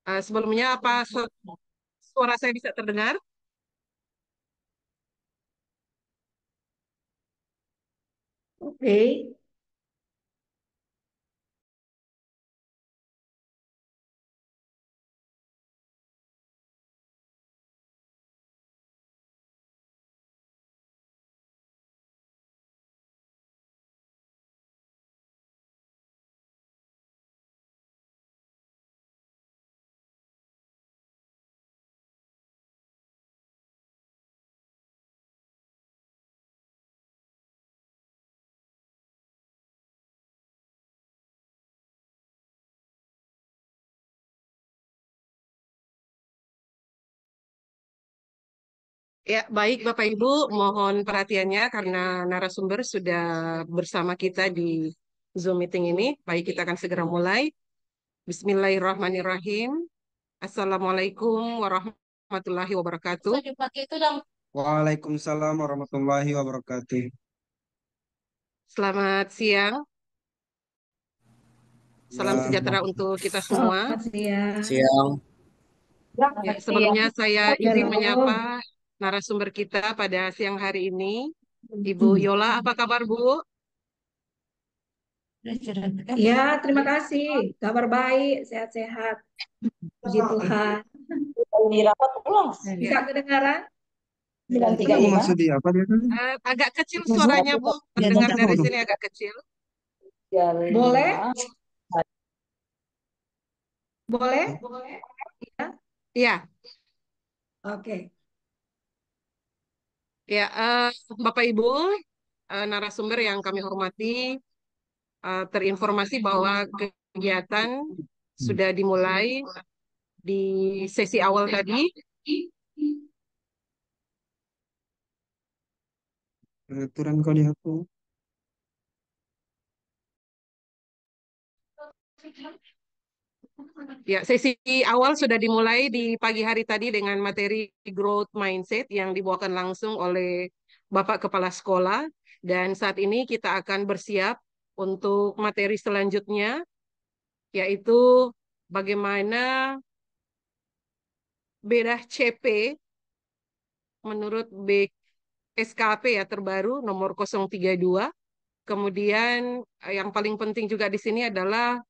Sebelumnya apa suara saya bisa terdengar? Oke. Ya, baik Bapak Ibu, mohon perhatiannya karena narasumber sudah bersama kita di Zoom meeting ini. Baik, kita akan segera mulai. Bismillahirrahmanirrahim. Assalamualaikum warahmatullahi wabarakatuh. Waalaikumsalam warahmatullahi wabarakatuh. Selamat siang, salam Ya, sejahtera untuk kita semua. Selamat siang. siang. Ya, sebelumnya saya izin menyapa Shalom. narasumber kita pada siang hari ini. Ibu Yola, apa kabar Bu? Ya, terima kasih. Kabar baik, sehat-sehat. Puji Tuhan. Dirapat ulang. Bisa Ya, kedengaran? Kamu 935. maksud dia apa dia tadi? agak kecil suaranya Bu, terdengar dari Waduh. sini agak kecil. Boleh? 35. Boleh? Ya. Ya, Oke. ya, Bapak Ibu, narasumber yang kami hormati, terinformasi bahwa kegiatan sudah dimulai di sesi awal tadi. Peraturan kau di aku. Ya, sesi awal sudah dimulai di pagi hari tadi dengan materi growth mindset yang dibawakan langsung oleh Bapak Kepala Sekolah. Dan saat ini kita akan bersiap untuk materi selanjutnya, yaitu bagaimana bedah CP menurut BSKP ya terbaru nomor 032. Kemudian yang paling penting juga di sini adalah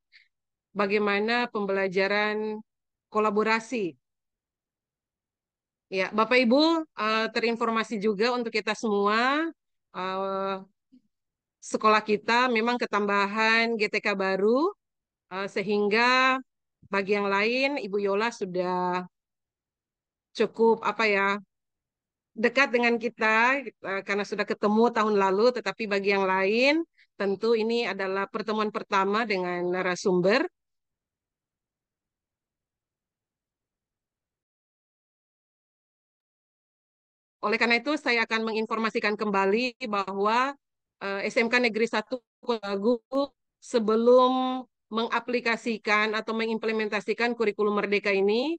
bagaimana pembelajaran kolaborasi. Ya, Bapak Ibu, terinformasi juga untuk kita semua, eh, sekolah kita memang ketambahan GTK baru, sehingga bagi yang lain, Ibu Yola sudah cukup apa ya dekat dengan kita karena sudah ketemu tahun lalu, tetapi bagi yang lain, tentu ini adalah pertemuan pertama dengan narasumber. Oleh karena itu, saya akan menginformasikan kembali bahwa SMK Negeri 1 Kolagu sebelum mengaplikasikan atau mengimplementasikan kurikulum Merdeka ini,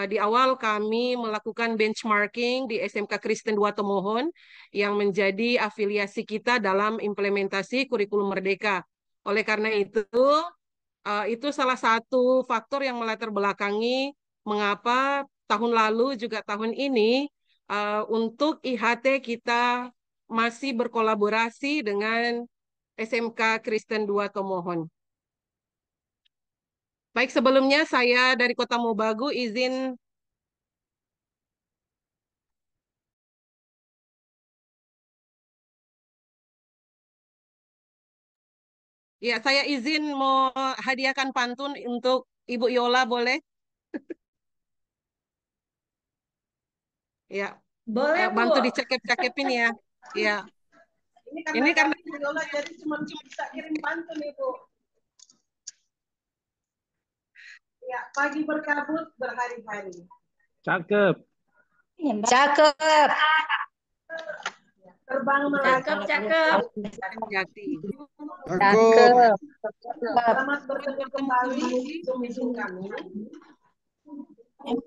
di awal kami melakukan benchmarking di SMK Kristen 2 Tomohon yang menjadi afiliasi kita dalam implementasi kurikulum Merdeka. Oleh karena itu salah satu faktor yang melatar belakangi mengapa tahun lalu juga tahun ini untuk IHT kita masih berkolaborasi dengan SMK Kristen 2 Tomohon. Baik, sebelumnya saya dari Kota Mobagu izin saya izin mau hadiahkan pantun untuk Ibu Yola, boleh? Ya, Boleh, Bu. bantu dicekep-cekepin ya. Ya, Ini karena ini karena kami di Yola jadi cuma bisa kirim pantun Ibu. Ya, pagi berkabut berhari-hari. Cakep. Cakep. Cakep, Terbang melaju. cakep. jati. Aku. Selamat bertemu Bertemu kembali kembali. di Zoom kami.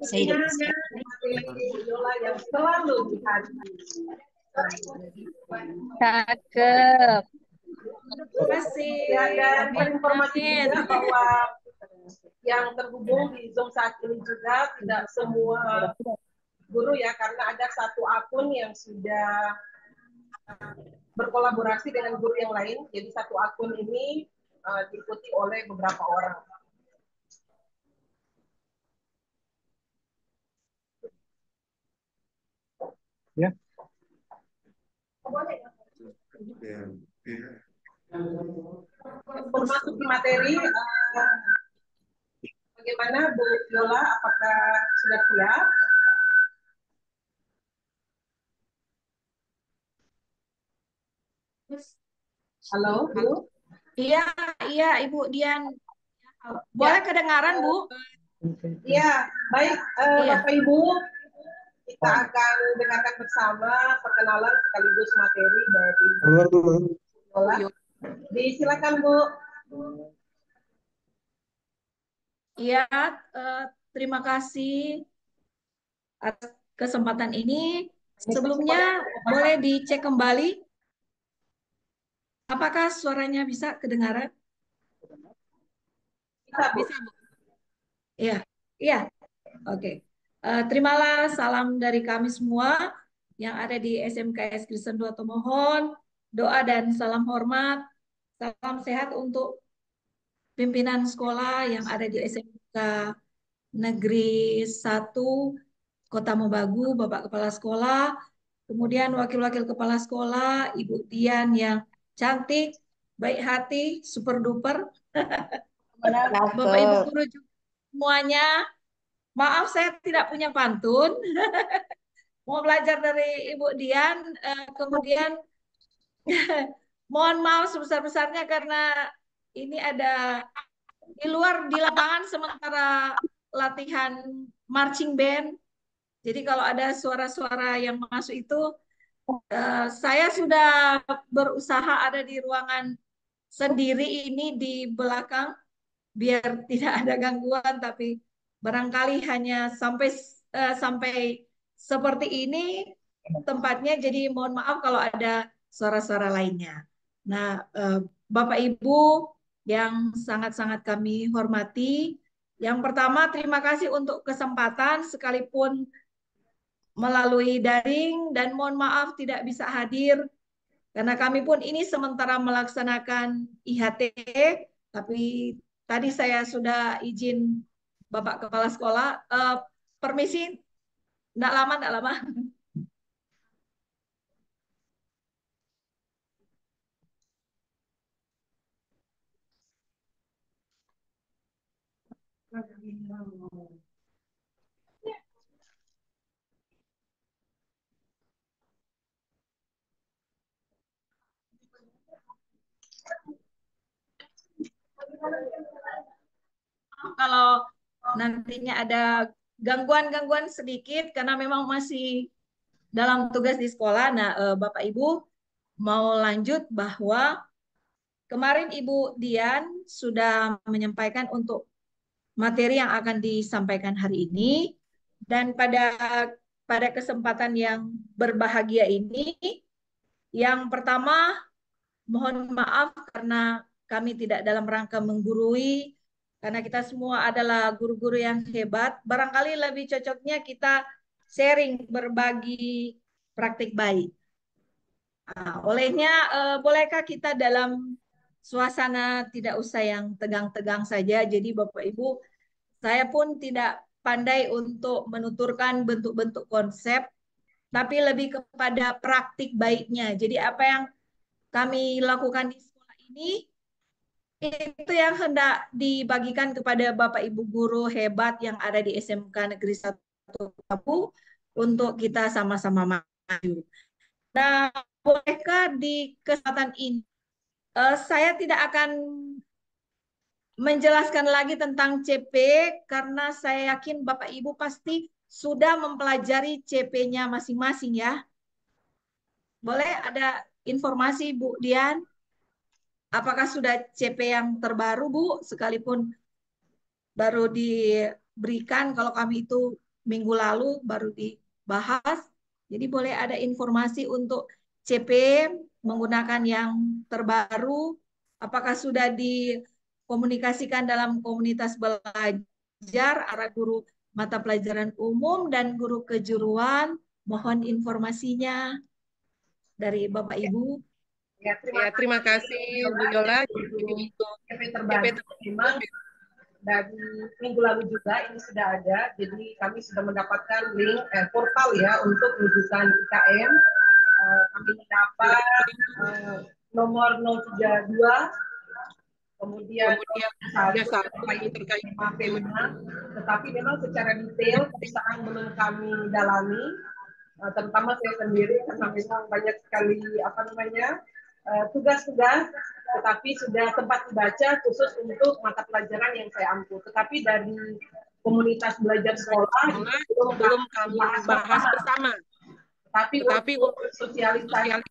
Saya Tentunya materi Yola yang selalu di hati. Terima kasih. Ya, dan terinformasi juga bahwa yang terhubung di Zoom saat ini juga tidak semua guru ya, karena ada satu akun yang sudah berkolaborasi dengan guru yang lain. Jadi satu akun ini diikuti oleh beberapa orang. Ya. Memasuki materi, bagaimana Bu Yola? Apakah sudah siap? Halo, Bu? Iya, iya, Ibu Dian. Boleh kedengaran, Bu? Iya, baik. Iya. Bapak Ibu, kita akan dengarkan bersama perkenalan sekaligus materi dari Keluar dulu. Yola. Disilakan, Bu. Iya, terima kasih atas kesempatan ini. Sebelumnya boleh dicek kembali apakah suaranya bisa kedengaran? Bisa, Bu. Bisa, Bu. Iya, iya. Oke. Terimalah salam dari kami semua yang ada di SMKS Kristen 2 Tomohon. Doa dan salam hormat. Salam sehat untuk pimpinan sekolah yang ada di SMK Negeri 1 Kota Mobagu, Bapak Kepala Sekolah, kemudian Wakil-Wakil Kepala Sekolah, Ibu Dian yang cantik, baik hati, super duper, Bapak Ibu guru juga semuanya. Maaf saya tidak punya pantun, mau belajar dari Ibu Dian, kemudian mohon maaf sebesar-besarnya karena ini ada di luar di lapangan sementara latihan marching band. Jadi kalau ada suara-suara yang masuk itu, saya sudah berusaha ada di ruangan sendiri ini di belakang biar tidak ada gangguan, tapi barangkali hanya sampai seperti ini tempatnya. Jadi mohon maaf kalau ada suara-suara lainnya. Nah, Bapak Ibu yang sangat-sangat kami hormati, yang pertama terima kasih untuk kesempatan sekalipun melalui daring dan mohon maaf tidak bisa hadir karena kami pun ini sementara melaksanakan IHT, tapi tadi saya sudah izin Bapak Kepala Sekolah, permisi, enggak lama, enggak lama. Kalau nantinya ada gangguan-gangguan sedikit karena memang masih dalam tugas di sekolah. Nah, Bapak Ibu mau lanjut bahwa kemarin Ibu Dian sudah menyampaikan untuk materi yang akan disampaikan hari ini, dan pada kesempatan yang berbahagia ini, yang pertama mohon maaf karena kami tidak dalam rangka menggurui, karena kita semua adalah guru-guru yang hebat. Barangkali lebih cocoknya kita sharing, berbagi praktik baik. Nah, olehnya, bolehkah kita dalam suasana tidak usah yang tegang-tegang saja. Jadi Bapak Ibu, saya pun tidak pandai untuk menuturkan bentuk-bentuk konsep, tapi lebih kepada praktik baiknya. Jadi apa yang kami lakukan di sekolah ini, itu yang hendak dibagikan kepada Bapak Ibu guru hebat yang ada di SMK Negeri 1 Kabu untuk kita sama-sama maju. Nah, bolehkah di kesempatan ini, saya tidak akan menjelaskan lagi tentang CP karena saya yakin Bapak Ibu pasti sudah mempelajari CP-nya masing-masing ya. Boleh ada informasi Bu Dian? Apakah sudah CP yang terbaru Bu? Sekalipun baru diberikan, kalau kami itu minggu lalu baru dibahas. Jadi boleh ada informasi untuk CP menggunakan yang terbaru. Apakah sudah komunikasikan dalam komunitas belajar, arah guru mata pelajaran umum dan guru kejuruan. Mohon informasinya dari Bapak Ibu. Ya, Ya, terima kasih Bu Yola. Jadi untuk KP KP terbaru memang dari minggu lalu juga ini sudah ada. Jadi kami sudah mendapatkan link portal ya untuk rujukan IKM. Kami mendapat nomor 032, kemudian kemudian satu 31 ini terkait Pemda, tetapi memang secara detail perusahaan belum kami dalami, terutama saya sendiri karena memang banyak sekali tugas-tugas, tetapi sudah sempat dibaca khusus untuk mata pelajaran yang saya ampu. Tetapi dari komunitas belajar sekolah belum kami bahas bersama. Tetapi untuk sosialisasi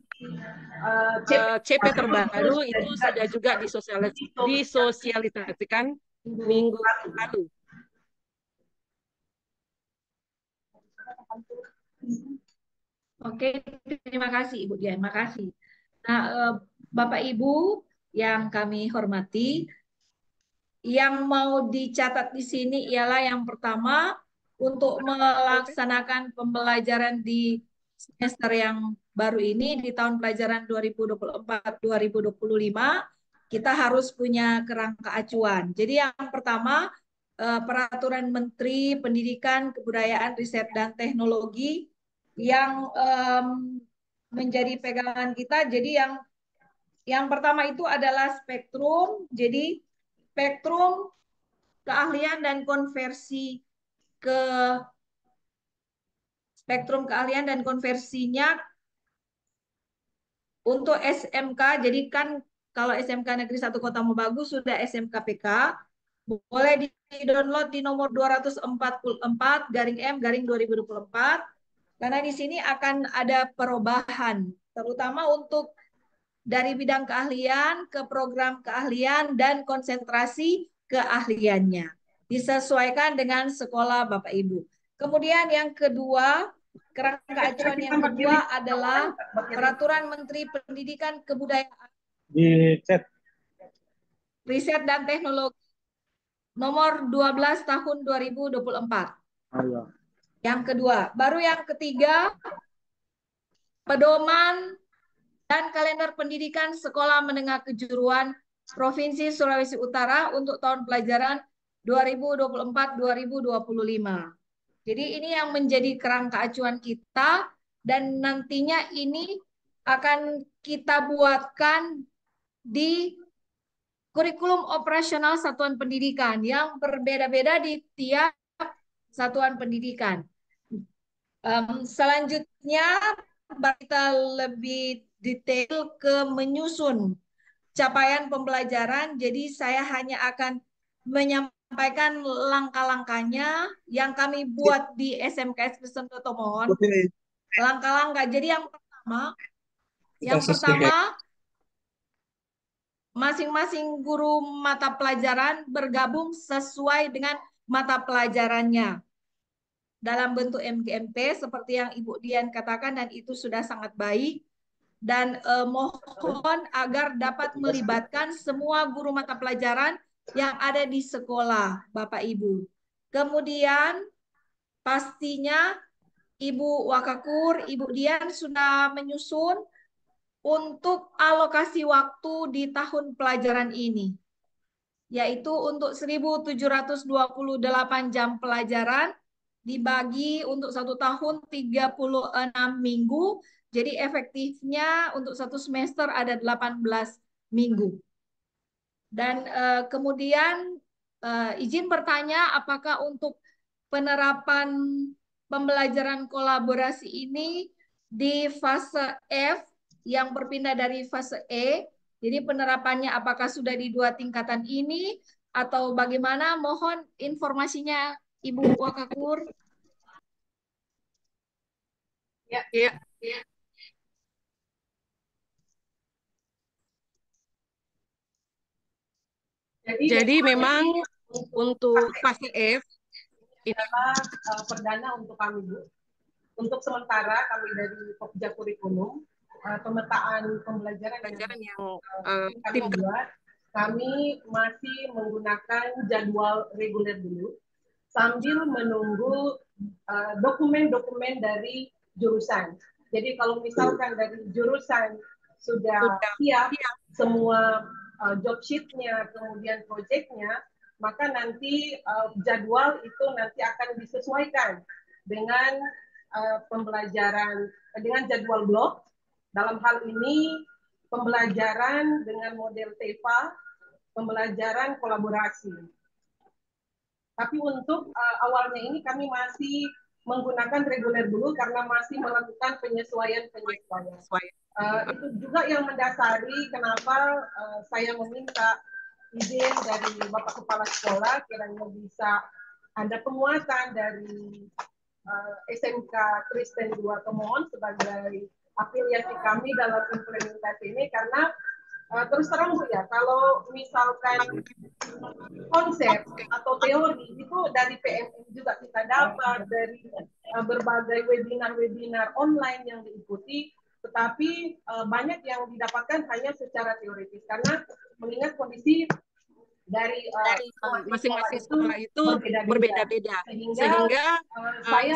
CP terbaru itu sudah juga disosialisasikan minggu lalu. Oke, terima kasih Ibu Dian, terima kasih. Nah, Bapak Ibu yang kami hormati, yang mau dicatat di sini ialah yang pertama untuk melaksanakan pembelajaran di semester yang baru ini di tahun pelajaran 2024-2025 kita harus punya kerangka acuan. Jadi yang pertama Peraturan Menteri Pendidikan, Kebudayaan, Riset dan Teknologi yang menjadi pegangan kita. Jadi yang pertama itu adalah spektrum. Jadi spektrum keahlian dan konversi ke spektrum keahlian dan konversinya untuk SMK. Jadi kan kalau SMK Negeri 1 Kota Mobagu sudah SMKPK, boleh di-download di nomor 244/M/2024 karena di sini akan ada perubahan terutama untuk dari bidang keahlian ke program keahlian dan konsentrasi keahliannya. Disesuaikan dengan sekolah Bapak Ibu. Kemudian yang kedua, kerangka acuan yang kedua adalah Peraturan Menteri Pendidikan, Kebudayaan, Riset dan Teknologi nomor 12 tahun 2024. Yang kedua, baru yang ketiga, pedoman dan kalender pendidikan sekolah menengah kejuruan Provinsi Sulawesi Utara untuk tahun pelajaran 2024-2025. Jadi ini yang menjadi kerangka acuan kita dan nantinya ini akan kita buatkan di kurikulum operasional satuan pendidikan yang berbeda-beda di tiap satuan pendidikan. Selanjutnya kita lebih detail ke menyusun capaian pembelajaran. Jadi saya hanya akan menyampaikan langkah-langkahnya yang kami buat di SMKS Kristen Totomohon. Langkah-langkah. Jadi yang pertama masing-masing guru mata pelajaran bergabung sesuai dengan mata pelajarannya dalam bentuk MGMP seperti yang Ibu Dian katakan dan itu sudah sangat baik dan mohon agar dapat melibatkan semua guru mata pelajaran yang ada di sekolah Bapak Ibu. Kemudian pastinya Ibu Wakakur, Ibu Dian sudah menyusun untuk alokasi waktu di tahun pelajaran ini, yaitu untuk 1.728 jam pelajaran dibagi untuk 1 tahun 36 minggu. Jadi efektifnya untuk 1 semester ada 18 minggu. Dan kemudian izin bertanya apakah untuk penerapan pembelajaran kolaborasi ini di fase F yang berpindah dari fase E. Jadi penerapannya apakah sudah di 2 tingkatan ini atau bagaimana? Mohon informasinya Ibu Wakakur. Ya. Jadi memang untuk fase F ini perdana untuk kami, Bu. Untuk sementara kami dari Pokja Kurikulum pemetaan pembelajaran yang tim buat kami masih menggunakan jadwal reguler dulu sambil menunggu dokumen-dokumen dari jurusan. Jadi kalau misalkan dari jurusan sudah siap semua job sheet-nya, kemudian proyeknya, maka nanti jadwal itu nanti akan disesuaikan dengan pembelajaran, dengan jadwal blok. Dalam hal ini pembelajaran dengan model TEFA, pembelajaran kolaborasi. Tapi untuk awalnya ini kami masih menggunakan reguler dulu karena masih melakukan penyesuaian-penyesuaian. Itu juga yang mendasari kenapa saya meminta izin dari Bapak Kepala Sekolah kiranya bisa ada penguatan dari SMK Kristen 2 Kemohon sebagai afiliasi kami dalam implementasi ini karena terus terang Bu ya, kalau misalkan konsep atau teori itu dari PMM juga kita dapat, dari berbagai webinar-webinar online yang diikuti, tetapi banyak yang didapatkan hanya secara teoritis karena mengingat kondisi dari masing-masing sekolah itu berbeda-beda. Sehingga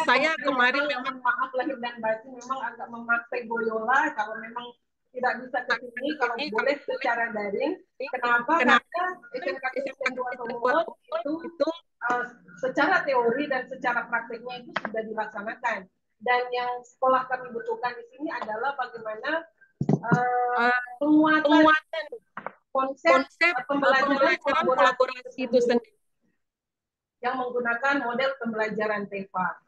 saya kemarin memang maaf lahir dan batin memang agak memakai boyola kalau memang tidak bisa ke sini, kalau boleh secara daring. Kenapa? Karena SMK Kristen 2 Kemohon itu secara teori dan secara prakteknya itu sudah dilaksanakan. Dan yang sekolah kami butuhkan di sini adalah bagaimana penguatan konsep pembelajaran kolaborasi itu sendiri yang menggunakan model pembelajaran TEFA.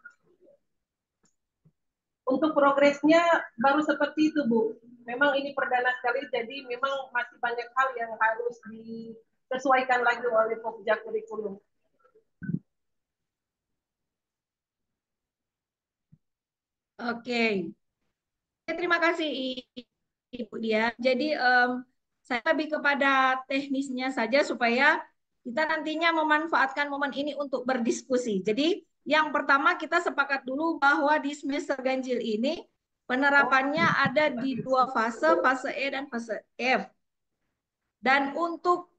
Untuk progresnya baru seperti itu, Bu. Memang ini perdana sekali, jadi memang masih banyak hal yang harus disesuaikan lagi oleh Pokja kurikulum. Oke. Terima kasih Ibu Dia. Jadi saya lebih kepada teknisnya saja supaya kita nantinya memanfaatkan momen ini untuk berdiskusi. Jadi yang pertama kita sepakat dulu bahwa di semester ganjil ini penerapannya ada di 2 fase, fase E dan fase F. Dan untuk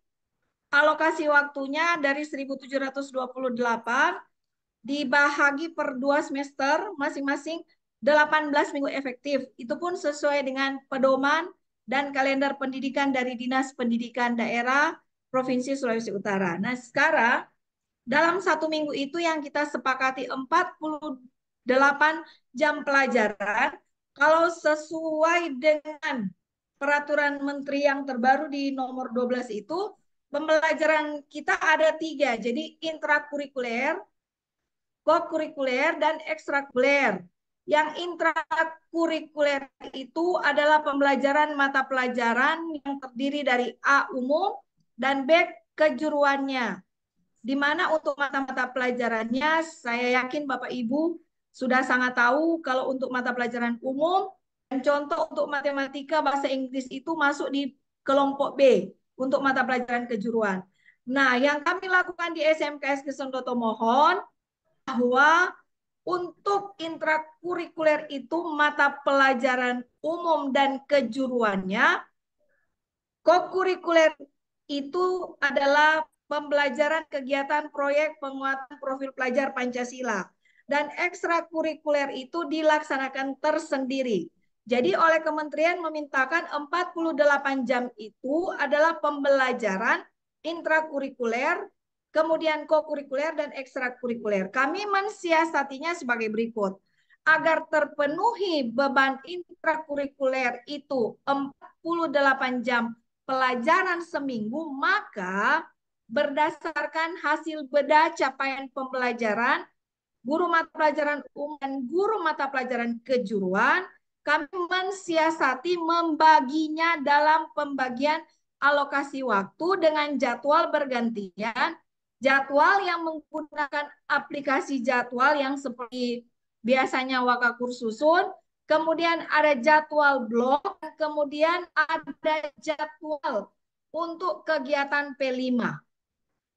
alokasi waktunya dari 1.728 dibahagi per 2 semester masing-masing 18 minggu efektif. Itu pun sesuai dengan pedoman dan kalender pendidikan dari Dinas Pendidikan Daerah Provinsi Sulawesi Utara. Nah, sekarang dalam 1 minggu itu yang kita sepakati 48 jam pelajaran. Kalau sesuai dengan peraturan menteri yang terbaru di nomor 12 itu, pembelajaran kita ada 3. Jadi intrakurikuler, kokurikuler, dan ekstrakurikuler. Yang intrakurikuler itu adalah pembelajaran mata pelajaran yang terdiri dari A umum dan B kejuruannya. Di mana untuk mata-mata pelajarannya, saya yakin Bapak Ibu sudah sangat tahu kalau untuk mata pelajaran umum, dan contoh untuk matematika bahasa Inggris itu masuk di kelompok B untuk mata pelajaran kejuruan. Nah, yang kami lakukan di SMKS Kristen 2 Kemohon, bahwa untuk intrakurikuler itu mata pelajaran umum dan kejuruannya, kokurikuler itu adalah pembelajaran kegiatan proyek penguatan profil pelajar Pancasila. Dan ekstrakurikuler itu dilaksanakan tersendiri. Jadi oleh kementerian memintakan 48 jam itu adalah pembelajaran intrakurikuler, kemudian kokurikuler dan ekstrakurikuler. Kami mensiasatinya sebagai berikut. Agar terpenuhi beban intrakurikuler itu 48 jam pelajaran seminggu, maka berdasarkan hasil bedah capaian pembelajaran guru mata pelajaran umum dan guru mata pelajaran kejuruan, kami mensiasati membaginya dalam pembagian alokasi waktu dengan jadwal bergantian, jadwal yang menggunakan aplikasi jadwal yang seperti biasanya Wakakursusun, kemudian ada jadwal blok, kemudian ada jadwal untuk kegiatan P5.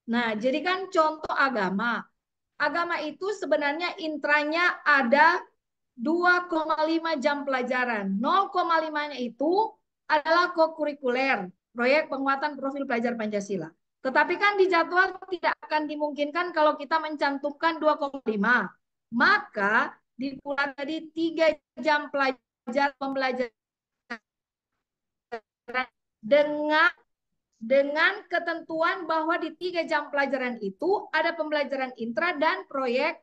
Nah, jadi kan contoh agama. Agama itu sebenarnya intranya ada 2,5 jam pelajaran. 0,5-nya itu adalah kokurikuler. proyek penguatan profil pelajar Pancasila. Tetapi kan di jadwal tidak akan dimungkinkan kalau kita mencantumkan 2,5. Maka dibuat tadi 3 jam pembelajaran dengan ketentuan bahwa di 3 jam pelajaran itu ada pembelajaran intra dan proyek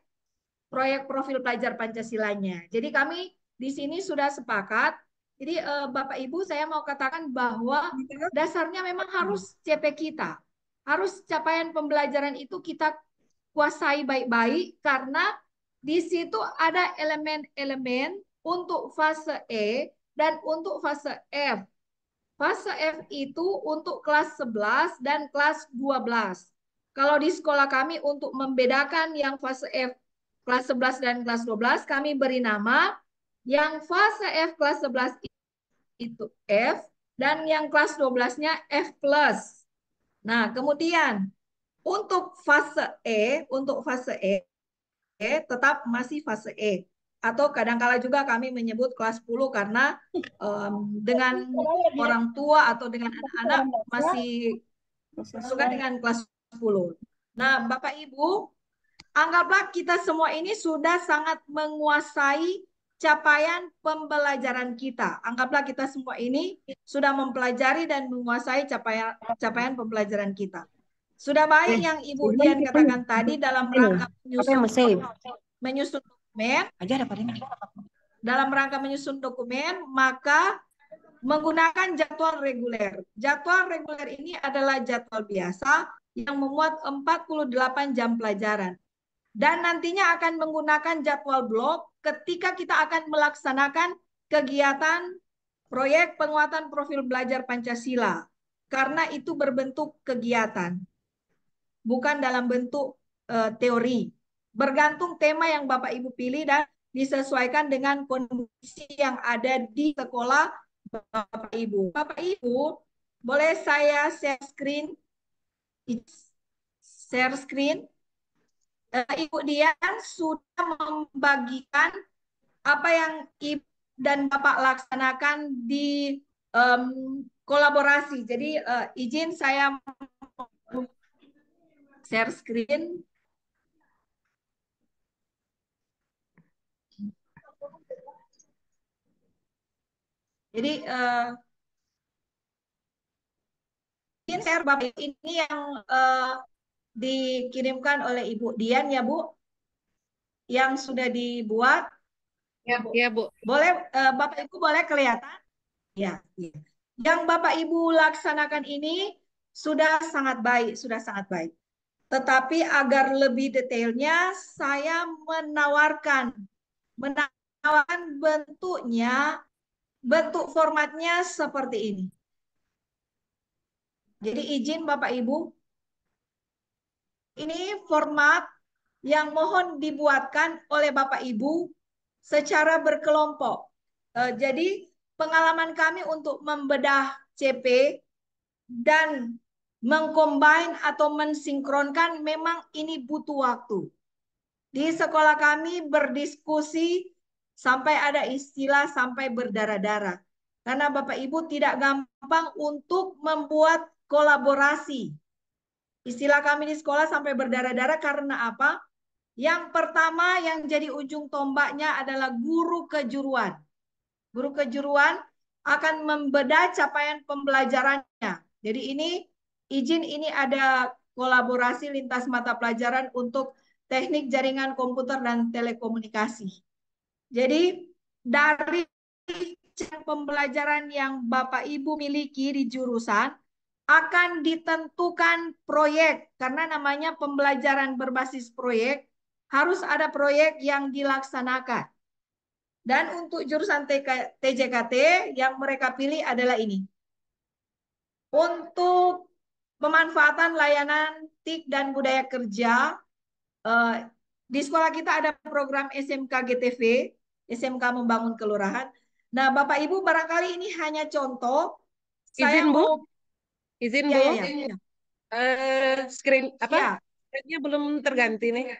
profil pelajar Pancasilanya. Jadi kami di sini sudah sepakat. Jadi Bapak Ibu saya mau katakan bahwa dasarnya memang harus CP kita. Harus capaian pembelajaran itu kita kuasai baik-baik karena di situ ada elemen-elemen untuk fase E dan untuk fase F. Fase F itu untuk kelas 11 dan kelas 12. Kalau di sekolah kami untuk membedakan yang fase F kelas 11 dan kelas 12, kami beri nama yang fase F kelas 11 itu F dan yang kelas 12-nya F+. Nah, kemudian untuk fase E tetap masih fase E. Atau kadangkala juga kami menyebut kelas 10 karena dengan orang tua atau dengan anak-anak masih suka dengan kelas 10. Nah, Bapak Ibu, anggaplah kita semua ini sudah sangat menguasai capaian pembelajaran kita. Anggaplah kita semua ini sudah mempelajari dan menguasai capaian pembelajaran kita. Sudah baik yang Ibu Dian katakan tadi dalam rangka menyusun dokumen, dalam rangka menyusun dokumen, maka menggunakan jadwal reguler. Jadwal reguler ini adalah jadwal biasa yang memuat 48 jam pelajaran. Dan nantinya akan menggunakan jadwal blok ketika kita akan melaksanakan kegiatan proyek penguatan profil belajar Pancasila. Karena itu berbentuk kegiatan, bukan dalam bentuk teori. Bergantung tema yang Bapak Ibu pilih dan disesuaikan dengan kondisi yang ada di sekolah Bapak Ibu. Bapak Ibu, boleh saya share screen? Share screen. Ibu Dian sudah membagikan apa yang Ibu dan Bapak laksanakan di kolaborasi. Jadi izin saya share screen. Jadi izin share Bapak ini yang dikirimkan oleh Ibu Dian ya Bu, yang sudah dibuat. Ya Bu. Ya Bu. Boleh Bapak Ibu boleh kelihatan? Ya. Yang Bapak Ibu laksanakan ini sudah sangat baik, sudah sangat baik. Tetapi agar lebih detailnya, saya menawarkan bentuknya, bentuk formatnya seperti ini. Jadi izin Bapak Ibu, ini format yang mohon dibuatkan oleh Bapak Ibu secara berkelompok. Jadi pengalaman kami untuk membedah CP dan mengcombine atau mensinkronkan memang ini butuh waktu. Di sekolah kami berdiskusi sampai ada istilah sampai berdarah-darah. Karena Bapak Ibu tidak gampang untuk membuat kolaborasi. Istilah kami di sekolah sampai berdarah-darah karena apa? Yang pertama yang jadi ujung tombaknya adalah guru kejuruan. Guru kejuruan akan membedah capaian pembelajarannya. Jadi ini ada kolaborasi lintas mata pelajaran untuk teknik jaringan komputer dan telekomunikasi. Jadi dari pembelajaran yang Bapak Ibu miliki di jurusan akan ditentukan proyek karena namanya pembelajaran berbasis proyek, harus ada proyek yang dilaksanakan. Dan untuk jurusan TJKT yang mereka pilih adalah ini. Untuk pemanfaatan layanan TIK dan budaya kerja, di sekolah kita ada program SMK GTV, SMK Membangun Kelurahan. Nah, Bapak Ibu barangkali ini hanya contoh. Izin Bu, izin Bu. Screen apa? Ya. Screen-nya belum terganti nih.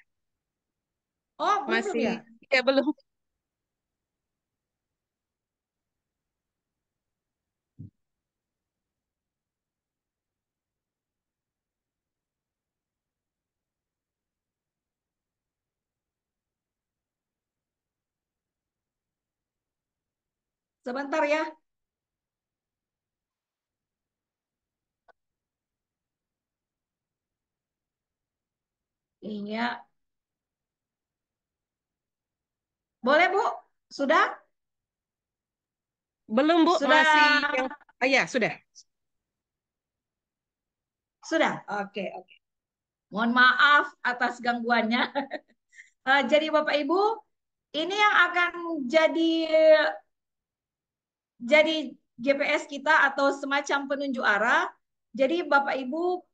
Oh, belum Masih ya? Ya belum. Sebentar ya. Iya. Boleh, Bu? Sudah? Belum, Bu, Sudah. masih yang ya, sudah. Sudah. Oke, oke. Mohon maaf atas gangguannya. Jadi Bapak Ibu, ini yang akan jadi GPS kita atau semacam penunjuk arah. Jadi Bapak Ibu,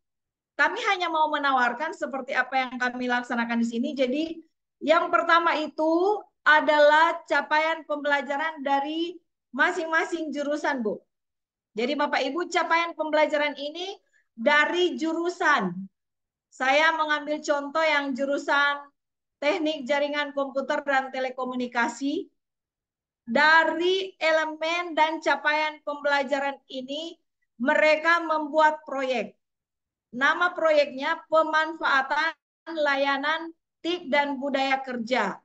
kami hanya mau menawarkan seperti apa yang kami laksanakan di sini. Jadi yang pertama itu adalah capaian pembelajaran dari masing-masing jurusan, Bu. Jadi Bapak Ibu, capaian pembelajaran ini dari jurusan. Saya mengambil contoh yang jurusan Teknik Jaringan Komputer dan Telekomunikasi. Dari elemen dan capaian pembelajaran ini, mereka membuat proyek. Nama proyeknya pemanfaatan layanan TIK dan budaya kerja.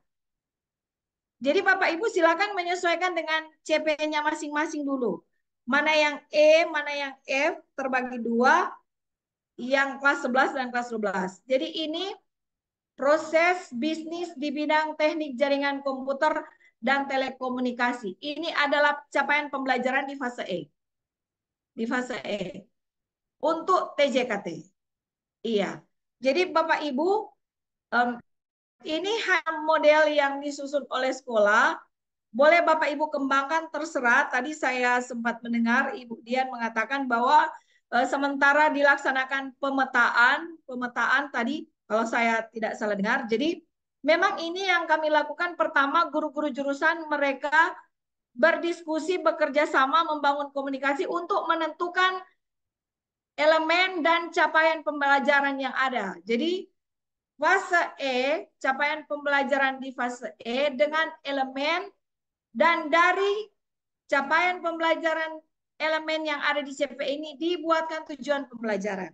Jadi Bapak Ibu silakan menyesuaikan dengan CP-nya masing-masing dulu. Mana yang E, mana yang F, terbagi dua, yang kelas 11 dan kelas 12. Jadi ini proses bisnis di bidang teknik jaringan komputer dan telekomunikasi. Ini adalah capaian pembelajaran di fase E. Di fase E. Untuk TJKT. Iya. Jadi Bapak Ibu, ini model yang disusun oleh sekolah. Boleh Bapak Ibu kembangkan, terserah. Tadi saya sempat mendengar Ibu Dian mengatakan bahwa sementara dilaksanakan pemetaan tadi, kalau saya tidak salah dengar. Jadi memang ini yang kami lakukan. Pertama, guru-guru jurusan mereka berdiskusi, bekerja sama, membangun komunikasi untuk menentukan elemen dan capaian pembelajaran yang ada. Jadi fase E, capaian pembelajaran di fase E dengan elemen dan dari capaian pembelajaran elemen yang ada di CP ini dibuatkan tujuan pembelajaran.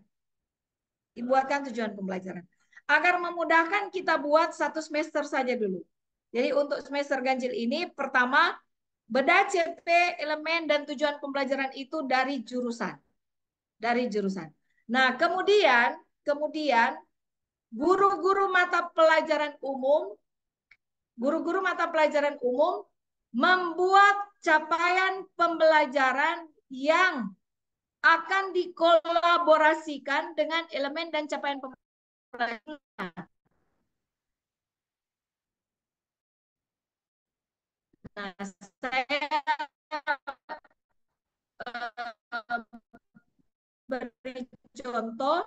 Dibuatkan tujuan pembelajaran. Agar memudahkan kita buat satu semester saja dulu. Jadi untuk semester ganjil ini pertama bedah CP, elemen dan tujuan pembelajaran itu dari jurusan. Dari jurusan. Nah, kemudian guru-guru mata pelajaran umum membuat capaian pembelajaran yang akan dikolaborasikan dengan elemen dan capaian pembelajaran. Nah, saya beri contoh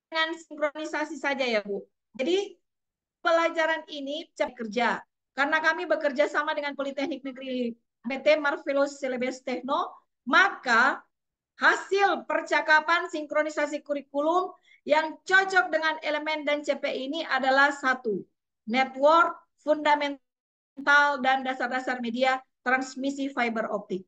dengan sinkronisasi saja ya Bu. Jadi pelajaran ini kerja. Karena kami bekerja sama dengan Politeknik Negeri PT Marvelous Celebes Techno, maka hasil percakapan sinkronisasi kurikulum yang cocok dengan elemen dan CP ini adalah satu, network, fundamental, dan dasar-dasar media transmisi fiber optik.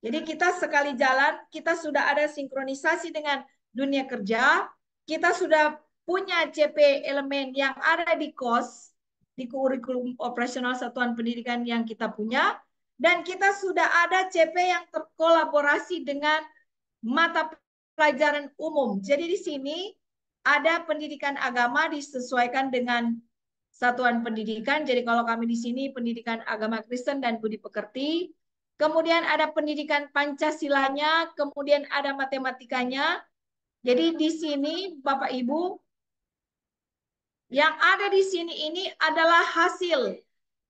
Jadi kita sekali jalan, kita sudah ada sinkronisasi dengan dunia kerja, kita sudah punya CP elemen yang ada di KOS, di kurikulum operasional satuan pendidikan yang kita punya, dan kita sudah ada CP yang terkolaborasi dengan mata pelajaran umum. Jadi di sini ada pendidikan agama disesuaikan dengan satuan pendidikan. Jadi kalau kami di sini pendidikan agama Kristen dan budi pekerti, kemudian ada pendidikan Pancasilanya, kemudian ada matematikanya. Jadi di sini Bapak Ibu, yang ada di sini ini adalah hasil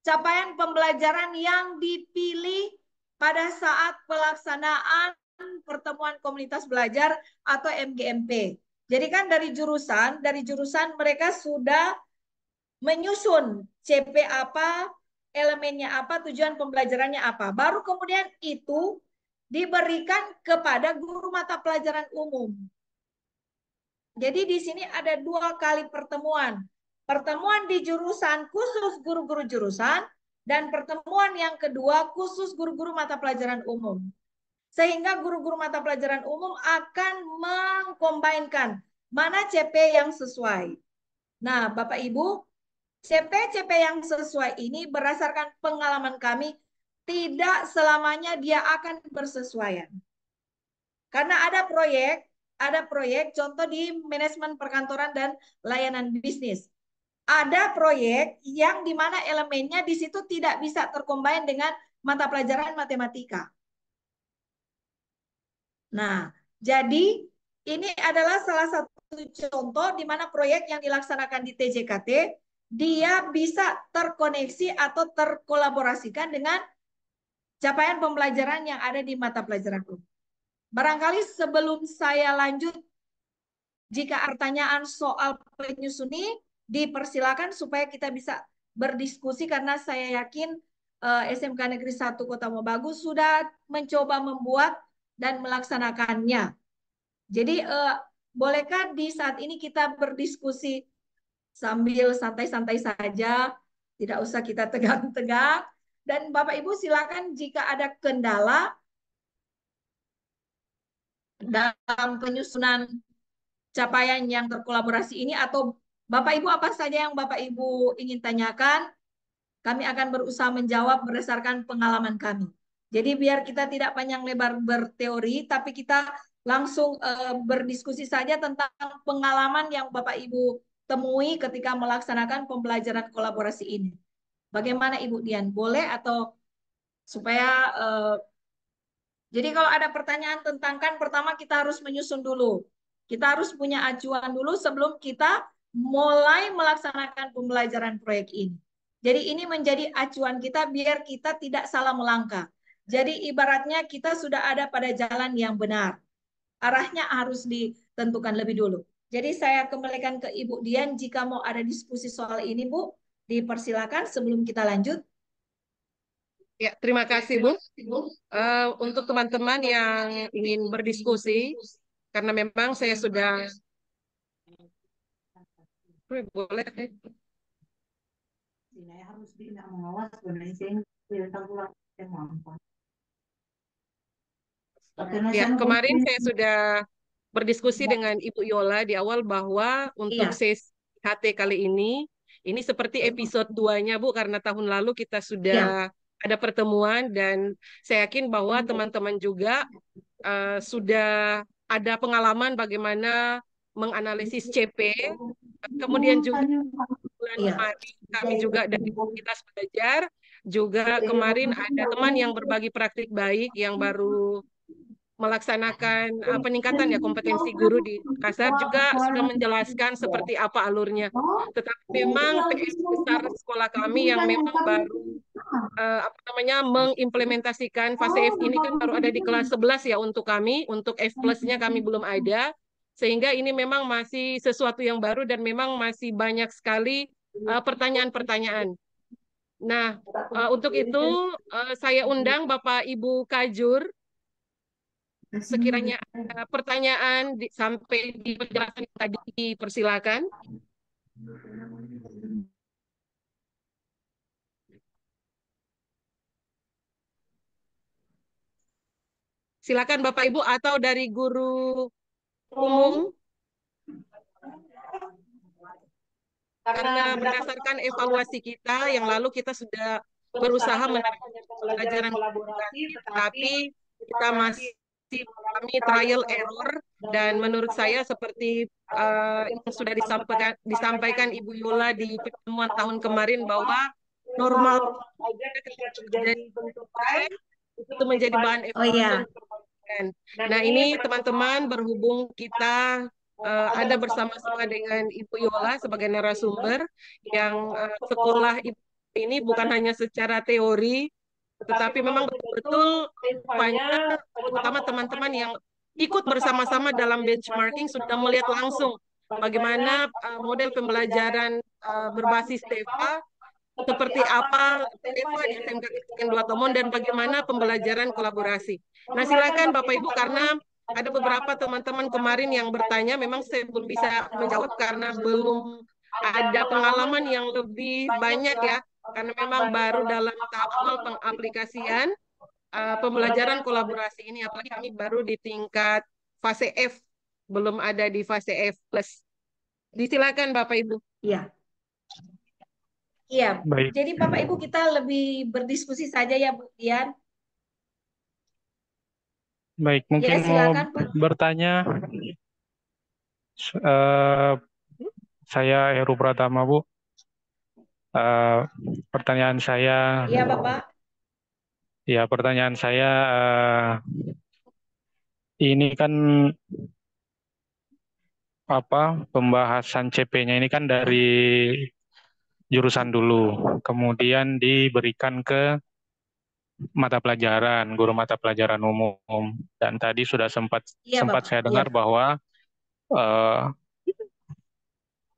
capaian pembelajaran yang dipilih pada saat pelaksanaan pertemuan komunitas belajar atau MGMP. Jadi kan dari jurusan mereka sudah menyusun CP apa, elemennya apa, tujuan pembelajarannya apa. Baru kemudian itu diberikan kepada guru mata pelajaran umum. Jadi di sini ada 2 kali pertemuan. Pertemuan di jurusan khusus guru-guru jurusan dan pertemuan yang kedua khusus guru-guru mata pelajaran umum. Sehingga guru-guru mata pelajaran umum akan mengkombainkan mana CP yang sesuai. Nah, Bapak Ibu, CP-CP yang sesuai ini berdasarkan pengalaman kami, tidak selamanya dia akan bersesuaian. Karena ada proyek contoh di manajemen perkantoran dan layanan bisnis. Ada proyek yang di mana elemennya di situ tidak bisa tercombine dengan mata pelajaran matematika. Nah, jadi ini adalah salah satu contoh di mana proyek yang dilaksanakan di TJKT dia bisa terkoneksi atau terkolaborasikan dengan capaian pembelajaran yang ada di mata pelajaran umum. Barangkali sebelum saya lanjut, jika pertanyaan soal penyusun ini dipersilakan supaya kita bisa berdiskusi karena saya yakin SMK Negeri 1 Kota Mobagu sudah mencoba membuat dan melaksanakannya. Jadi bolehkah di saat ini kita berdiskusi sambil santai-santai saja, tidak usah kita tegang-tegang. Dan Bapak Ibu silakan jika ada kendala dalam penyusunan capaian yang terkolaborasi ini atau Bapak Ibu apa saja yang Bapak Ibu ingin tanyakan, kami akan berusaha menjawab berdasarkan pengalaman kami. Jadi biar kita tidak panjang lebar berteori, tapi kita langsung berdiskusi saja tentang pengalaman yang Bapak Ibu temui ketika melaksanakan pembelajaran kolaborasi ini. Bagaimana Ibu Dian? Boleh atau supaya jadi kalau ada pertanyaan tentang kan pertama kita harus menyusun dulu. Kita harus punya acuan dulu sebelum kita mulai melaksanakan pembelajaran proyek ini. Jadi ini menjadi acuan kita biar kita tidak salah melangkah. Jadi ibaratnya kita sudah ada pada jalan yang benar. Arahnya harus ditentukan lebih dulu. Jadi saya kembalikan ke Ibu Dian jika mau ada diskusi soal ini Bu, dipersilakan sebelum kita lanjut. Ya, terima kasih Bu. Untuk teman-teman yang ingin berdiskusi, karena memang saya sudah boleh. Ya, kemarin saya sudah berdiskusi dengan Ibu Yola di awal bahwa untuk sesi HT kali ini seperti episode 2-nya Bu, karena tahun lalu kita sudah ada pertemuan dan saya yakin bahwa teman-teman juga sudah ada pengalaman bagaimana menganalisis CP, kemudian juga bulan kemarin kami juga dari komunitas belajar, juga kemarin ada teman yang berbagi praktik baik yang baru melaksanakan peningkatan ya kompetensi guru di Makassar juga sudah menjelaskan seperti apa alurnya. Tetapi memang PR besar sekolah kami yang memang baru mengimplementasikan fase F ini kan baru ada di kelas 11 ya untuk kami, untuk F plus-nya kami belum ada. Sehingga ini memang masih sesuatu yang baru dan memang masih banyak sekali pertanyaan-pertanyaan. Nah, untuk itu saya undang Bapak Ibu Kajur. Sekiranya ada pertanyaan sampai di penjelasan tadi, dipersilakan. Silakan Bapak Ibu atau dari guru umum. Karena berdasarkan evaluasi kita yang lalu kita sudah berusaha menerapkan pembelajaran kolaborasi, tetapi kita masih kami trial error dan menurut saya seperti yang sudah disampaikan Ibu Yola di pertemuan tahun kemarin bahwa normal ketika terjadi bentuk proyek itu menjadi bahan evaluasi. Nah ini teman-teman berhubung kita ada bersama-sama dengan Ibu Yola sebagai narasumber yang sekolah ini bukan hanya secara teori, tetapi memang betul-betul banyak, terutama teman-teman yang ikut bersama-sama dalam benchmarking sudah melihat langsung bagaimana model pembelajaran berbasis TEFA, seperti apa TEFA di SMK Kecil Dua Tomon dan bagaimana pembelajaran kolaborasi. Nah silakan Bapak Ibu karena ada beberapa teman-teman kemarin yang bertanya, memang saya belum bisa menjawab karena belum ada pengalaman yang lebih banyak ya, karena memang baru dalam tahap awal pengaplikasian pembelajaran kolaborasi ini, apalagi kami baru di tingkat fase F, belum ada di fase F plus. Disilakan Bapak Ibu. Iya. Iya. Baik, Jadi Bapak Ibu kita lebih berdiskusi saja ya Bu Dian. baik. Ya Mungkin mau silakan Pak. bertanya, eh, saya Heru Pratama, Bu. Eh, pertanyaan saya, Iya Bapak. ya pertanyaan saya, ini kan apa pembahasan CP-nya ini kan dari jurusan dulu, kemudian diberikan ke mata pelajaran, guru mata pelajaran umum. Dan tadi sudah sempat Iya sempat Bapak. saya Iya. dengar bahwa eh,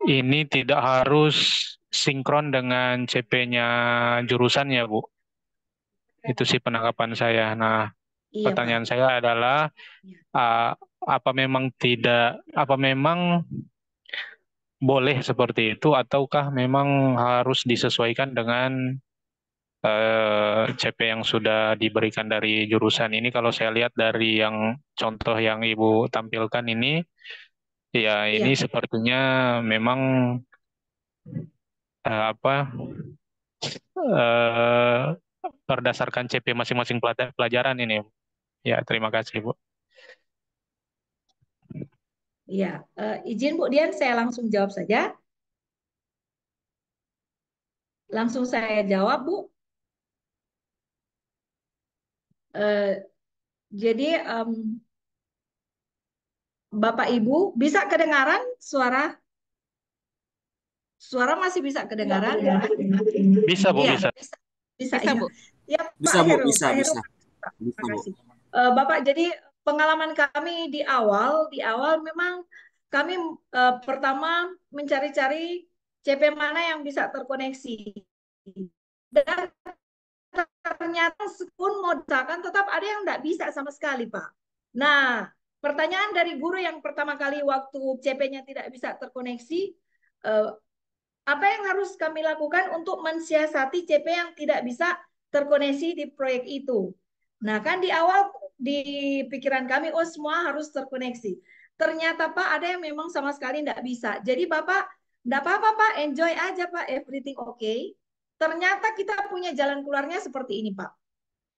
ini tidak harus sinkron dengan CP-nya jurusan ya, Bu. Itu sih penanggapan saya. Nah, Iya Pak. pertanyaan saya adalah Iya. uh, apa memang boleh seperti itu ataukah memang harus disesuaikan dengan CP yang sudah diberikan dari jurusan ini? Kalau saya lihat dari yang contoh yang Ibu tampilkan ini, ya ini Iya. sepertinya memang apa eh, berdasarkan CP masing-masing pelajaran ini. Ya, terima kasih, Bu. Iya. Izin Bu Dian saya langsung jawab saja. Langsung saya jawab Bu. Eh, jadi Bapak Ibu bisa kedengaran suara? Suara masih bisa kedengaran? Bisa, Bu, Iya, bisa. bisa Bisa, iya. Bu. Ya, Pak Bisa, Bu, Heru, bisa, Pak Heru. bisa. Terima Bisa, Bu. kasih. Bapak, jadi pengalaman kami di awal memang kami pertama mencari-cari CP mana yang bisa terkoneksi. Dan ternyata pun mau diusahakan tetap ada yang tidak bisa sama sekali, Pak. Nah, pertanyaan dari guru yang pertama kali waktu CP-nya tidak bisa terkoneksi, eh, apa yang harus kami lakukan untuk mensiasati CP yang tidak bisa terkoneksi di proyek itu? Nah, kan di awal di pikiran kami, oh semua harus terkoneksi. Ternyata Pak, ada yang memang sama sekali tidak bisa. Jadi Bapak, tidak apa-apa Pak, enjoy aja Pak, everything okay. Ternyata kita punya jalan keluarnya seperti ini Pak.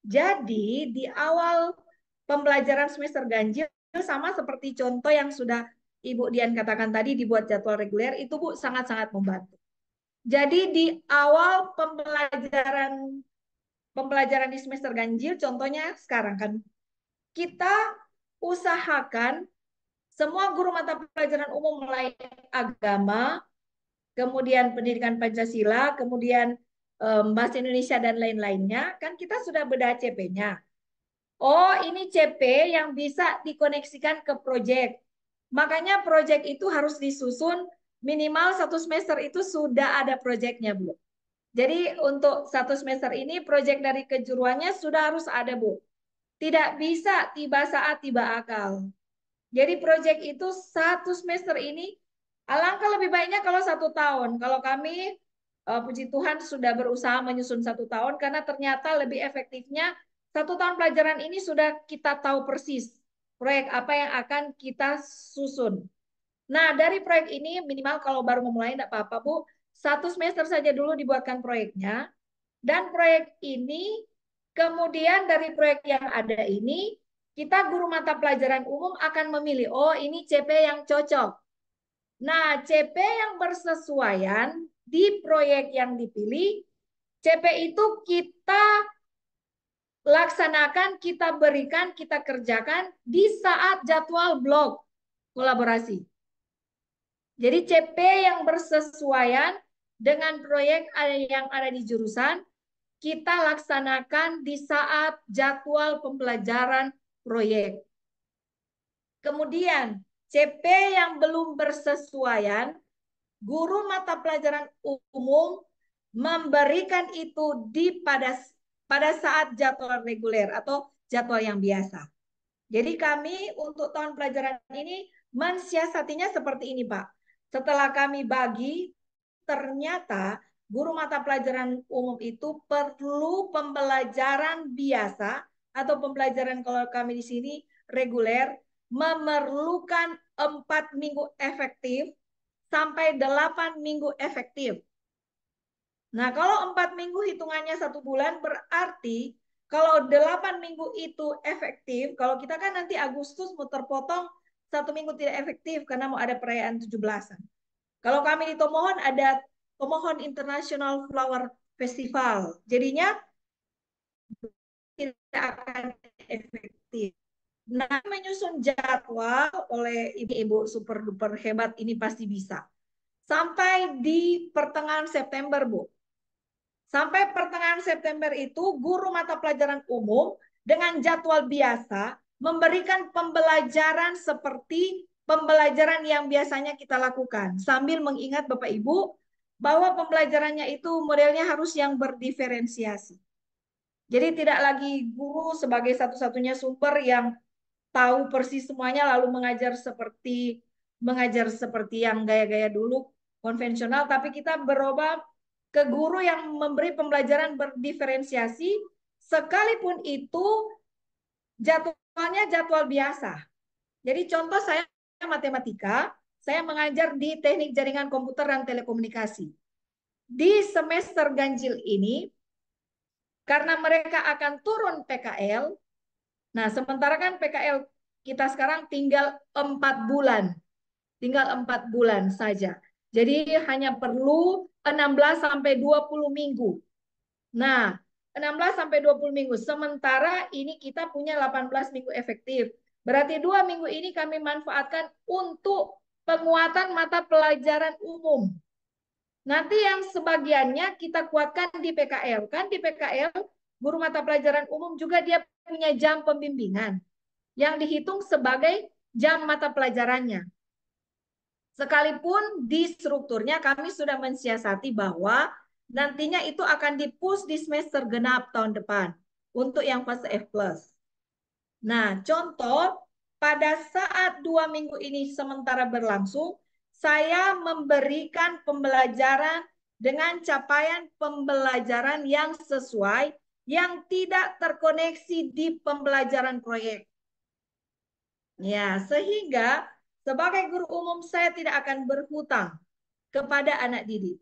Jadi di awal pembelajaran semester ganjil sama seperti contoh yang sudah Ibu Dian katakan tadi dibuat jadwal reguler, itu Bu sangat-sangat membantu. Jadi di awal pembelajaran di semester ganjil, contohnya sekarang kan kita usahakan semua guru mata pelajaran umum mulai agama, kemudian pendidikan Pancasila, kemudian bahasa Indonesia dan lain-lainnya, kan kita sudah bedah CP-nya. Oh, ini CP yang bisa dikoneksikan ke proyek. Makanya proyek itu harus disusun minimal 1 semester itu sudah ada proyeknya, Bu. Jadi untuk 1 semester ini proyek dari kejuruannya sudah harus ada, Bu. Tidak bisa tiba saat tiba akal. Jadi proyek itu 1 semester ini alangkah lebih baiknya kalau 1 tahun. Kalau kami puji Tuhan sudah berusaha menyusun 1 tahun karena ternyata lebih efektifnya 1 tahun pelajaran ini sudah kita tahu persis proyek apa yang akan kita susun. Nah, dari proyek ini minimal kalau baru memulai tidak apa-apa, Bu. 1 semester saja dulu dibuatkan proyeknya. Dan proyek ini, kemudian dari proyek yang ada ini, kita guru mata pelajaran umum akan memilih, oh ini CP yang cocok. Nah, CP yang bersesuaian di proyek yang dipilih, CP itu kita laksanakan, kita berikan, kita kerjakan di saat jadwal blok kolaborasi. Jadi CP yang bersesuaian dengan proyek yang ada di jurusan, kita laksanakan di saat jadwal pembelajaran proyek. Kemudian CP yang belum bersesuaian, guru mata pelajaran umum memberikan itu pada saat jadwal reguler atau jadwal yang biasa. Jadi kami untuk tahun pelajaran ini mensiasatinya seperti ini, Pak. Setelah kami bagi, ternyata guru mata pelajaran umum itu perlu pembelajaran biasa atau pembelajaran kalau kami di sini reguler, memerlukan 4 minggu efektif sampai 8 minggu efektif. Nah, kalau 4 minggu hitungannya 1 bulan, berarti kalau 8 minggu itu efektif, kalau kita kan nanti Agustus mau terpotong 1 minggu tidak efektif karena mau ada perayaan 17-an. Kalau kami di Tomohon ada Tomohon International Flower Festival. Jadinya tidak akan efektif. Nah, menyusun jadwal oleh ibu-ibu super duper hebat ini pasti bisa. Sampai di pertengahan September, Bu. Sampai pertengahan September itu guru mata pelajaran umum dengan jadwal biasa memberikan pembelajaran seperti pembelajaran yang biasanya kita lakukan. Sambil mengingat Bapak Ibu bahwa pembelajarannya itu modelnya harus yang berdiferensiasi. Jadi tidak lagi guru sebagai satu-satunya sumber yang tahu persis semuanya lalu mengajar seperti yang gaya-gaya dulu konvensional, tapi kita berubah ke guru yang memberi pembelajaran berdiferensiasi sekalipun itu jadwalnya jadwal biasa. Jadi contoh saya matematika, saya mengajar di teknik jaringan komputer dan telekomunikasi. Di semester ganjil ini karena mereka akan turun PKL. Nah, sementara kan PKL kita sekarang tinggal 4 bulan. Tinggal 4 bulan saja. Jadi hanya perlu 16 sampai 20 minggu. Nah, 16 sampai 20 minggu. Sementara ini kita punya 18 minggu efektif. Berarti 2 minggu ini kami manfaatkan untuk penguatan mata pelajaran umum. Nanti yang sebagiannya kita kuatkan di PKL. Kan di PKL, guru mata pelajaran umum juga dia punya jam pembimbingan yang dihitung sebagai jam mata pelajarannya. Sekalipun di strukturnya kami sudah mensiasati bahwa nantinya itu akan di-push di semester genap tahun depan untuk yang fase F+. Nah, contoh pada saat 2 minggu ini sementara berlangsung, saya memberikan pembelajaran dengan capaian pembelajaran yang sesuai, yang tidak terkoneksi di pembelajaran proyek. Ya, sehingga sebagai guru umum saya tidak akan berhutang kepada anak didik.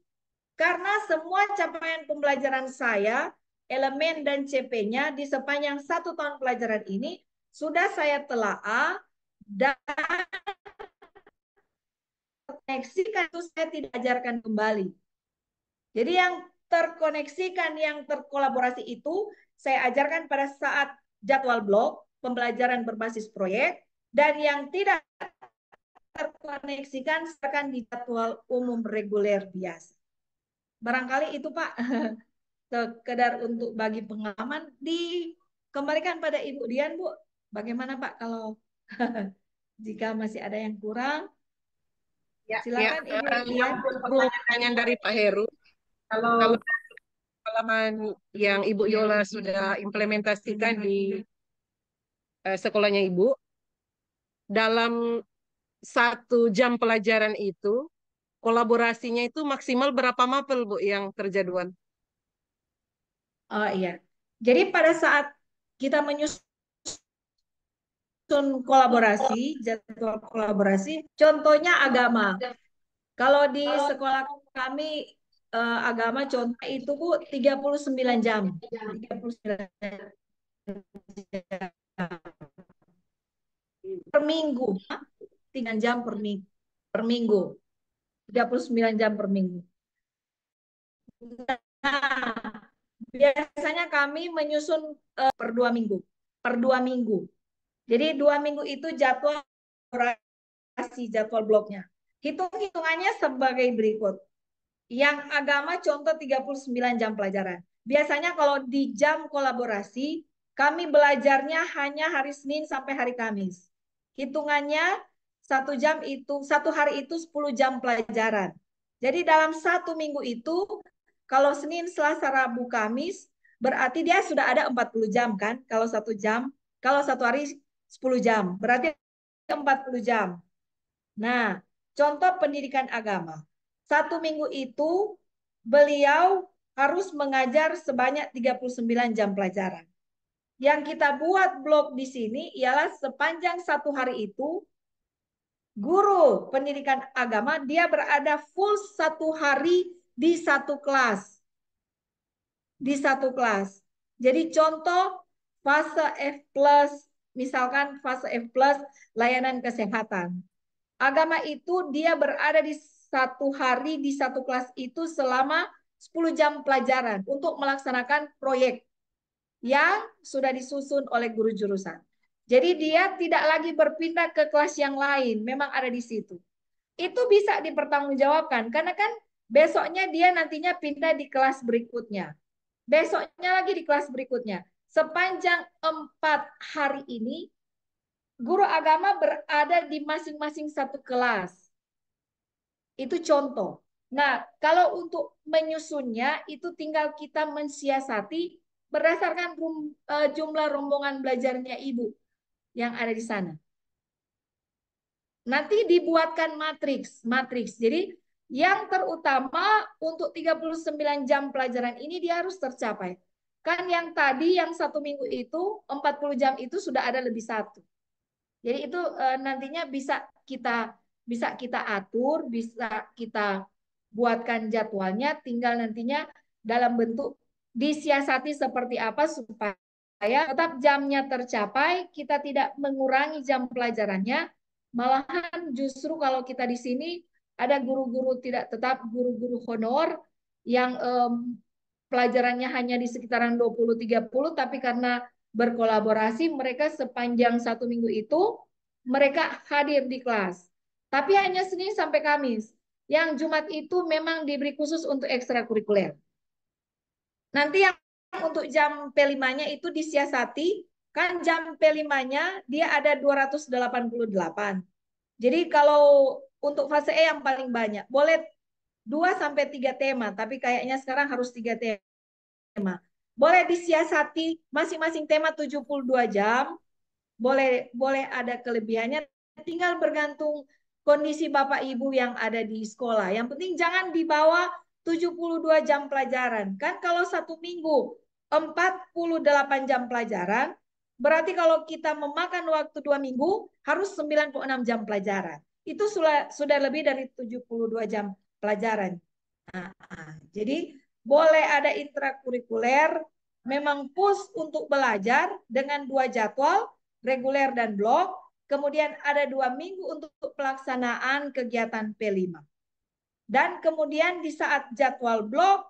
Karena semua capaian pembelajaran saya, elemen dan CP-nya di sepanjang 1 tahun pelajaran ini sudah saya telaah dan terkoneksikan itu saya tidak ajarkan kembali. Jadi yang terkoneksikan, yang terkolaborasi itu saya ajarkan pada saat jadwal blok, pembelajaran berbasis proyek, dan yang tidak terkoneksikan akan di jadwal umum reguler biasa. Barangkali itu Pak, sekedar untuk bagi pengalaman. Dikembalikan pada Ibu Dian, Bu. Bagaimana Pak kalau jika masih ada yang kurang? Ya, silakan ya, Ibu Dian. Pertanyaan dari Pak Heru. Kalau pengalaman yang Ibu Yola sudah implementasikan di sekolahnya Ibu, dalam 1 jam pelajaran itu, kolaborasinya itu maksimal berapa mapel, Bu, yang terjadwal? Oh iya. Jadi pada saat kita menyusun kolaborasi, jadwal kolaborasi, contohnya agama. Kalau di sekolah kami agama contoh itu Bu 39 jam. 39 jam per minggu. 3 jam per minggu. 39 jam per minggu. Nah, biasanya kami menyusun per 2 minggu. Per 2 minggu. Jadi 2 minggu itu jadwal bloknya. Hitung-hitungannya sebagai berikut. Yang agama contoh 39 jam pelajaran. Biasanya kalau di jam kolaborasi, kami belajarnya hanya hari Senin sampai hari Kamis. Hitungannya 1 jam itu, 1 hari itu 10 jam pelajaran. Jadi dalam 1 minggu itu, kalau Senin, Selasa, Rabu, Kamis, berarti dia sudah ada 40 jam kan? Kalau 1 jam, kalau 1 hari 10 jam, berarti 40 jam. Nah, contoh pendidikan agama. 1 minggu itu beliau harus mengajar sebanyak 39 jam pelajaran. Yang kita buat blok di sini ialah sepanjang 1 hari itu, guru pendidikan agama dia berada full 1 hari di 1 kelas. di satu kelas. Jadi contoh fase F+, misalkan fase F+, layanan kesehatan. Agama itu dia berada di satu hari di satu kelas itu selama 10 jam pelajaran untuk melaksanakan proyek yang sudah disusun oleh guru jurusan. Jadi dia tidak lagi berpindah ke kelas yang lain, memang ada di situ. Itu bisa dipertanggungjawabkan karena kan besoknya dia nantinya pindah di kelas berikutnya. Besoknya lagi di kelas berikutnya. Sepanjang 4 hari ini, guru agama berada di masing-masing satu kelas. Itu contoh. Nah, kalau untuk menyusunnya, itu tinggal kita mensiasati berdasarkan jumlah rombongan belajarnya Ibu yang ada di sana. Nanti dibuatkan matriks. Jadi, yang terutama untuk 39 jam pelajaran ini dia harus tercapai. Kan yang tadi yang 1 minggu itu 40 jam itu sudah ada lebih 1. Jadi itu nantinya bisa kita atur, bisa kita buatkan jadwalnya, tinggal nantinya dalam bentuk disiasati seperti apa supaya tetap jamnya tercapai, kita tidak mengurangi jam pelajarannya, malahan justru kalau kita di sini ada guru-guru tidak tetap, guru-guru honor yang pelajarannya hanya di sekitaran 20-30, tapi karena berkolaborasi mereka sepanjang 1 minggu itu mereka hadir di kelas. Tapi hanya Senin sampai Kamis. Yang Jumat itu memang diberi khusus untuk ekstrakurikuler. Nanti yang untuk jam P5-nya itu disiasati, kan jam P5-nya dia ada 288. Jadi kalau untuk fase E yang paling banyak, boleh 2-3 tema, tapi kayaknya sekarang harus 3 tema. Boleh disiasati masing-masing tema 72 jam, boleh ada kelebihannya, tinggal bergantung kondisi Bapak Ibu yang ada di sekolah. Yang penting jangan di bawah 72 jam pelajaran. Kan kalau 1 minggu 48 jam pelajaran, berarti kalau kita memakan waktu 2 minggu harus 96 jam pelajaran. Itu sudah lebih dari 72 jam pelajaran. Jadi boleh ada intrakurikuler, memang push untuk belajar dengan 2 jadwal, reguler dan blok, kemudian ada 2 minggu untuk pelaksanaan kegiatan P5. Dan kemudian di saat jadwal blok,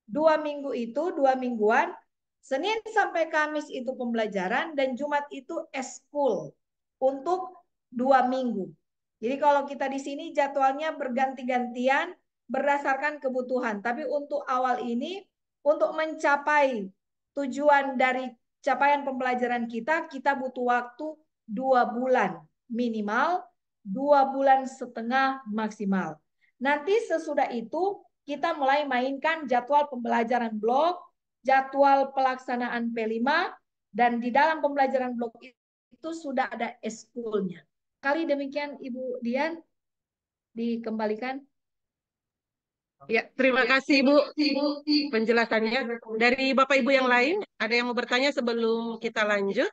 2 minggu itu, 2 mingguan, Senin sampai Kamis itu pembelajaran, dan Jumat itu eskul untuk 2 minggu. Jadi kalau kita di sini jadwalnya berganti-gantian berdasarkan kebutuhan. Tapi untuk awal ini, untuk mencapai tujuan dari capaian pembelajaran kita butuh waktu 2 bulan minimal, 2,5 bulan maksimal. Nanti sesudah itu kita mulai mainkan jadwal pembelajaran blok, jadwal pelaksanaan P5, dan di dalam pembelajaran blok itu sudah ada eskulnya. Kali demikian Ibu Dian, dikembalikan. Ya, terima kasih Ibu penjelasannya. Dari Bapak Ibu yang lain, ada yang mau bertanya sebelum kita lanjut?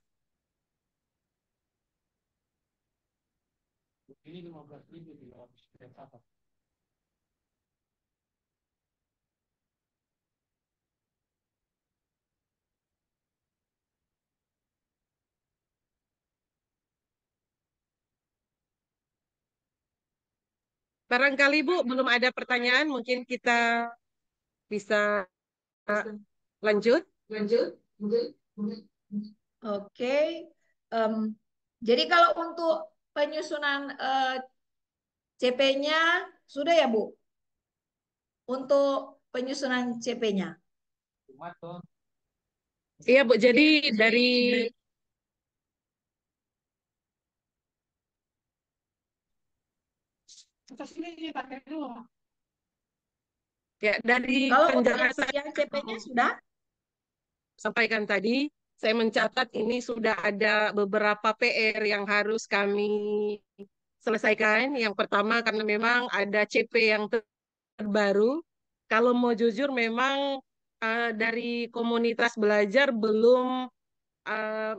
Ini 15.000 di apa? Barangkali Bu, belum ada pertanyaan, mungkin kita bisa lanjut. Oke. Jadi kalau untuk penyusunan CP-nya sudah ya Bu? Untuk penyusunan CP-nya. Iya Bu, jadi dari ya dari Kalau untuk penjelasan yang CP-nya sudah? sampaikan tadi, saya mencatat ini sudah ada beberapa PR yang harus kami selesaikan. Yang pertama karena memang ada CP yang terbaru. Kalau mau jujur memang dari komunitas belajar belum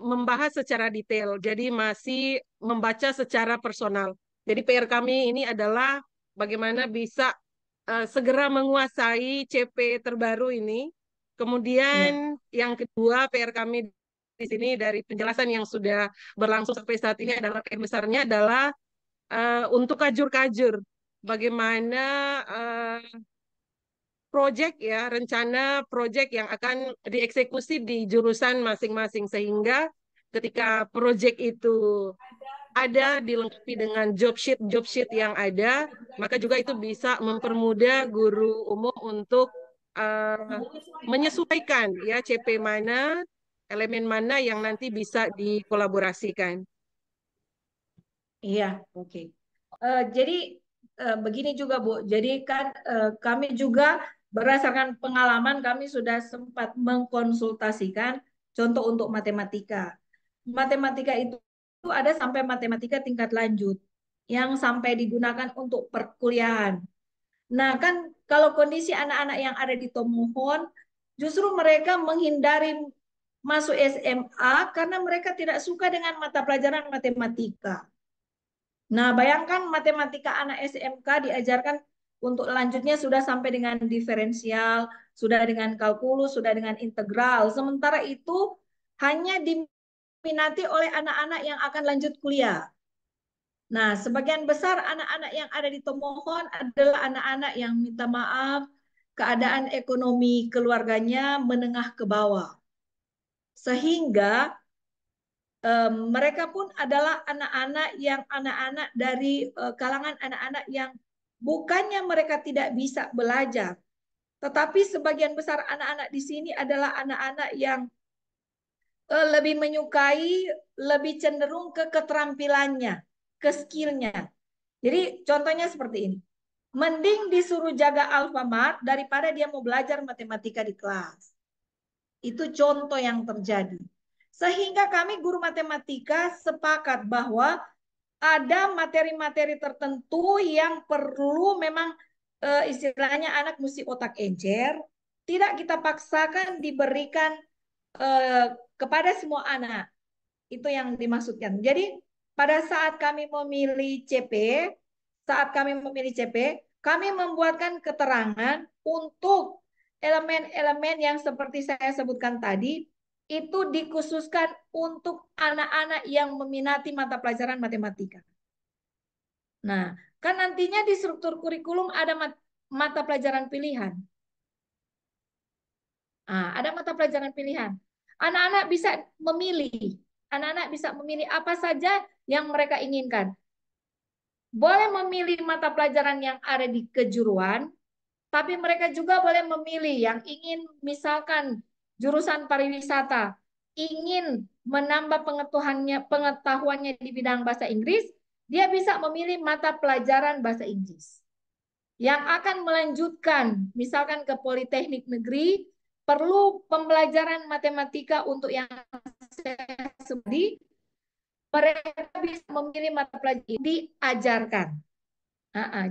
membahas secara detail. Jadi masih membaca secara personal. Jadi PR kami ini adalah bagaimana bisa segera menguasai CP terbaru ini Kemudian yang kedua PR kami di sini dari penjelasan yang sudah berlangsung sampai saat ini adalah PR besarnya adalah untuk kajur-kajur bagaimana proyek ya rencana proyek yang akan dieksekusi di jurusan masing-masing sehingga ketika proyek itu ada dilengkapi dengan job sheet yang ada, maka juga itu bisa mempermudah guru umum untuk menyesuaikan ya CP mana, elemen mana yang nanti bisa dikolaborasikan. Iya, oke. Jadi begini juga Bu, jadi kan kami juga berdasarkan pengalaman kami sudah sempat mengkonsultasikan contoh untuk matematika. Matematika itu ada sampai matematika tingkat lanjut yang sampai digunakan untuk perkuliahan. Nah, kan kalau kondisi anak-anak yang ada di Tomohon, justru mereka menghindari masuk SMA karena mereka tidak suka dengan mata pelajaran matematika. Nah, bayangkan matematika anak SMK diajarkan untuk lanjutnya sudah sampai dengan diferensial, sudah dengan kalkulus, sudah dengan integral. Sementara itu hanya diminati oleh anak-anak yang akan lanjut kuliah. Nah, sebagian besar anak-anak yang ada di Tomohon adalah anak-anak yang minta maaf, keadaan ekonomi keluarganya menengah ke bawah. Sehingga mereka pun adalah anak-anak dari kalangan anak-anak yang bukannya mereka tidak bisa belajar, tetapi sebagian besar anak-anak di sini adalah anak-anak yang lebih menyukai, lebih cenderung ke keterampilannya, ke skillnya. Jadi contohnya seperti ini. Mending disuruh jaga Alfamart daripada dia mau belajar matematika di kelas. Itu contoh yang terjadi. Sehingga kami guru matematika sepakat bahwa ada materi-materi tertentu yang perlu memang istilahnya anak mesti otak encer, tidak kita paksakan diberikan kepada semua anak. Itu yang dimaksudkan. Jadi pada saat kami memilih CP, kami membuatkan keterangan untuk elemen-elemen yang seperti saya sebutkan tadi, itu dikhususkan untuk anak-anak yang meminati mata pelajaran matematika. Nah, kan nantinya di struktur kurikulum ada mata pelajaran pilihan. Nah, ada mata pelajaran pilihan. Anak-anak bisa memilih. Anak-anak bisa memilih apa saja yang mereka inginkan. Boleh memilih mata pelajaran yang ada di kejuruan, tapi mereka juga boleh memilih yang ingin misalkan jurusan pariwisata, ingin menambah pengetahuannya di bidang bahasa Inggris, dia bisa memilih mata pelajaran bahasa Inggris. Yang akan melanjutkan, misalkan ke Politeknik Negeri, perlu pembelajaran matematika untuk yang saya sebut, mereka bisa memilih mata pelajaran diajarkan.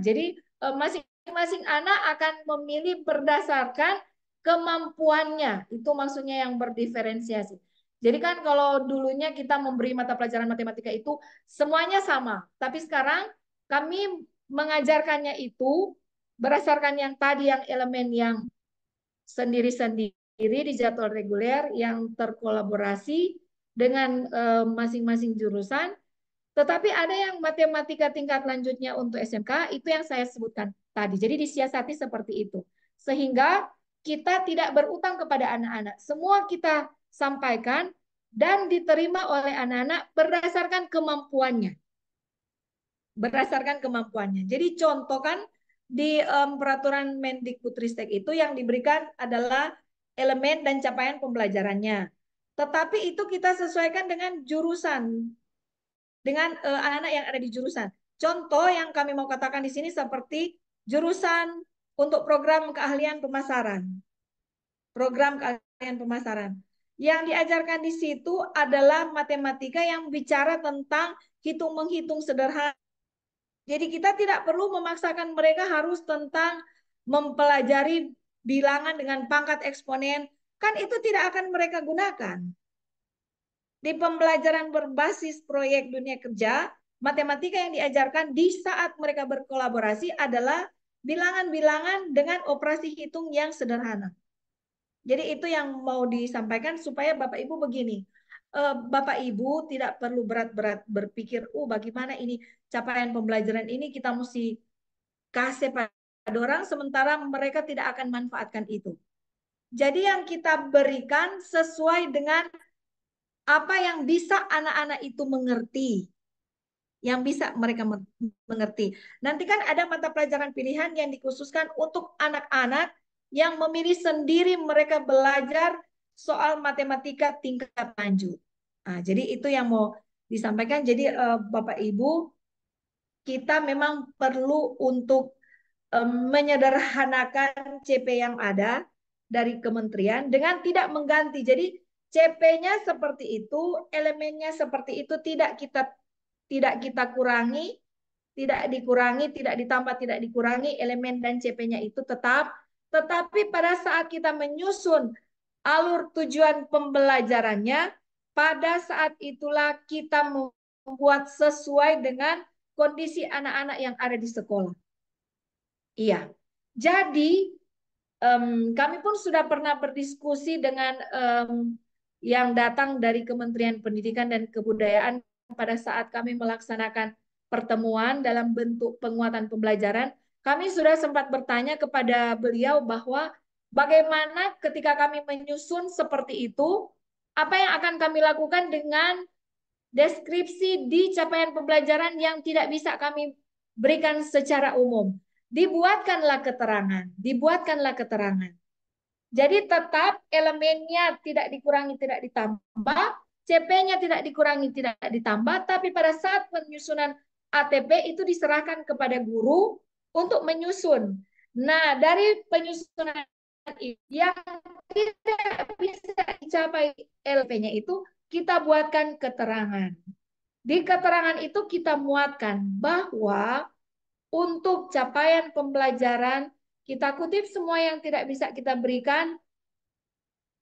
Jadi masing-masing anak akan memilih berdasarkan kemampuannya. Itu maksudnya yang berdiferensiasi. Jadi kan kalau dulunya kita memberi mata pelajaran matematika itu semuanya sama. Tapi sekarang kami mengajarkannya itu berdasarkan yang tadi yang elemen yang sendiri-sendiri di jadwal reguler yang terkolaborasi dengan masing-masing jurusan. Tetapi ada yang matematika tingkat lanjutnya untuk SMK, itu yang saya sebutkan tadi. Jadi disiasati seperti itu. Sehingga kita tidak berutang kepada anak-anak. Semua kita sampaikan dan diterima oleh anak-anak berdasarkan kemampuannya. Berdasarkan kemampuannya. Jadi contoh kan di peraturan Mendikbudristek itu yang diberikan adalah elemen dan capaian pembelajarannya. Tetapi itu kita sesuaikan dengan jurusan, dengan anak-anak yang ada di jurusan. Contoh yang kami mau katakan di sini seperti jurusan untuk program keahlian pemasaran. Program keahlian pemasaran. Yang diajarkan di situ adalah matematika yang bicara tentang hitung-menghitung sederhana. Jadi kita tidak perlu memaksakan mereka harus tentang mempelajari bilangan dengan pangkat eksponen. Kan itu tidak akan mereka gunakan. Di pembelajaran berbasis proyek dunia kerja, matematika yang diajarkan di saat mereka berkolaborasi adalah bilangan-bilangan dengan operasi hitung yang sederhana. Jadi itu yang mau disampaikan supaya Bapak Ibu begini. Bapak Ibu tidak perlu berat-berat berpikir, bagaimana ini capaian pembelajaran ini kita mesti kasih pada orang sementara mereka tidak akan manfaatkan itu. Jadi yang kita berikan sesuai dengan apa yang bisa anak-anak itu mengerti. Yang bisa mereka mengerti. Nanti kan ada mata pelajaran pilihan yang dikhususkan untuk anak-anak yang memilih sendiri mereka belajar soal matematika tingkat lanjut. Nah, jadi itu yang mau disampaikan. Jadi Bapak Ibu, kita memang perlu untuk menyederhanakan CP yang ada dari kementerian dengan tidak mengganti. Jadi CP-nya seperti itu, elemennya seperti itu, tidak kita kurangi, tidak dikurangi, tidak ditambah, tidak dikurangi, elemen dan CP-nya itu tetap. Tetapi pada saat kita menyusun alur tujuan pembelajarannya, pada saat itulah kita membuat sesuai dengan kondisi anak-anak yang ada di sekolah. Iya. Jadi kami pun sudah pernah berdiskusi dengan yang datang dari Kementerian Pendidikan dan Kebudayaan pada saat kami melaksanakan pertemuan dalam bentuk penguatan pembelajaran. Kami sudah sempat bertanya kepada beliau bahwa bagaimana ketika kami menyusun seperti itu, apa yang akan kami lakukan dengan deskripsi di capaian pembelajaran yang tidak bisa kami berikan secara umum. Dibuatkanlah keterangan. Jadi tetap elemennya tidak dikurangi, tidak ditambah, CP-nya tidak dikurangi, tidak ditambah, tapi pada saat penyusunan ATP itu diserahkan kepada guru untuk menyusun. Nah, dari penyusunan yang tidak bisa dicapai LP-nya itu, kita buatkan keterangan. Di keterangan itu kita muatkan bahwa untuk capaian pembelajaran, kita kutip semua yang tidak bisa kita berikan,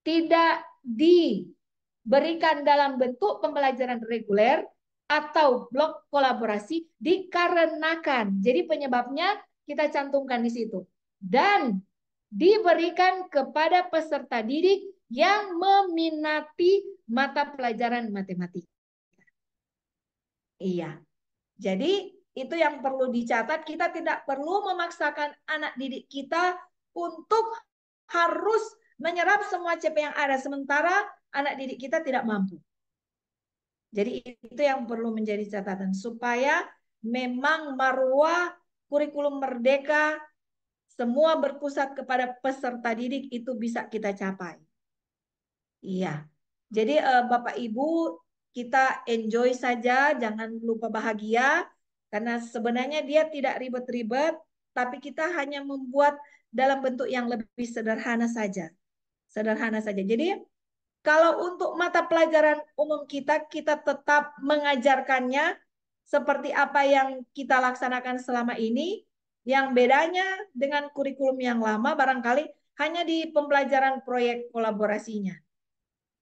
tidak diberikan dalam bentuk pembelajaran reguler atau blok kolaborasi dikarenakan. Jadi penyebabnya kita cantumkan di situ. Dan diberikan kepada peserta didik yang meminati mata pelajaran matematika. Iya. Jadi itu yang perlu dicatat, kita tidak perlu memaksakan anak didik kita untuk harus menyerap semua CP yang ada, sementara anak didik kita tidak mampu. Jadi itu yang perlu menjadi catatan, supaya memang marwah kurikulum merdeka semua berpusat kepada peserta didik itu bisa kita capai. Iya. Jadi Bapak Ibu, kita enjoy saja, jangan lupa bahagia. Karena sebenarnya dia tidak ribet-ribet, tapi kita hanya membuat dalam bentuk yang lebih sederhana saja. Sederhana saja. Jadi kalau untuk mata pelajaran umum kita tetap mengajarkannya seperti apa yang kita laksanakan selama ini. Yang bedanya dengan kurikulum yang lama barangkali hanya di pembelajaran proyek kolaborasinya.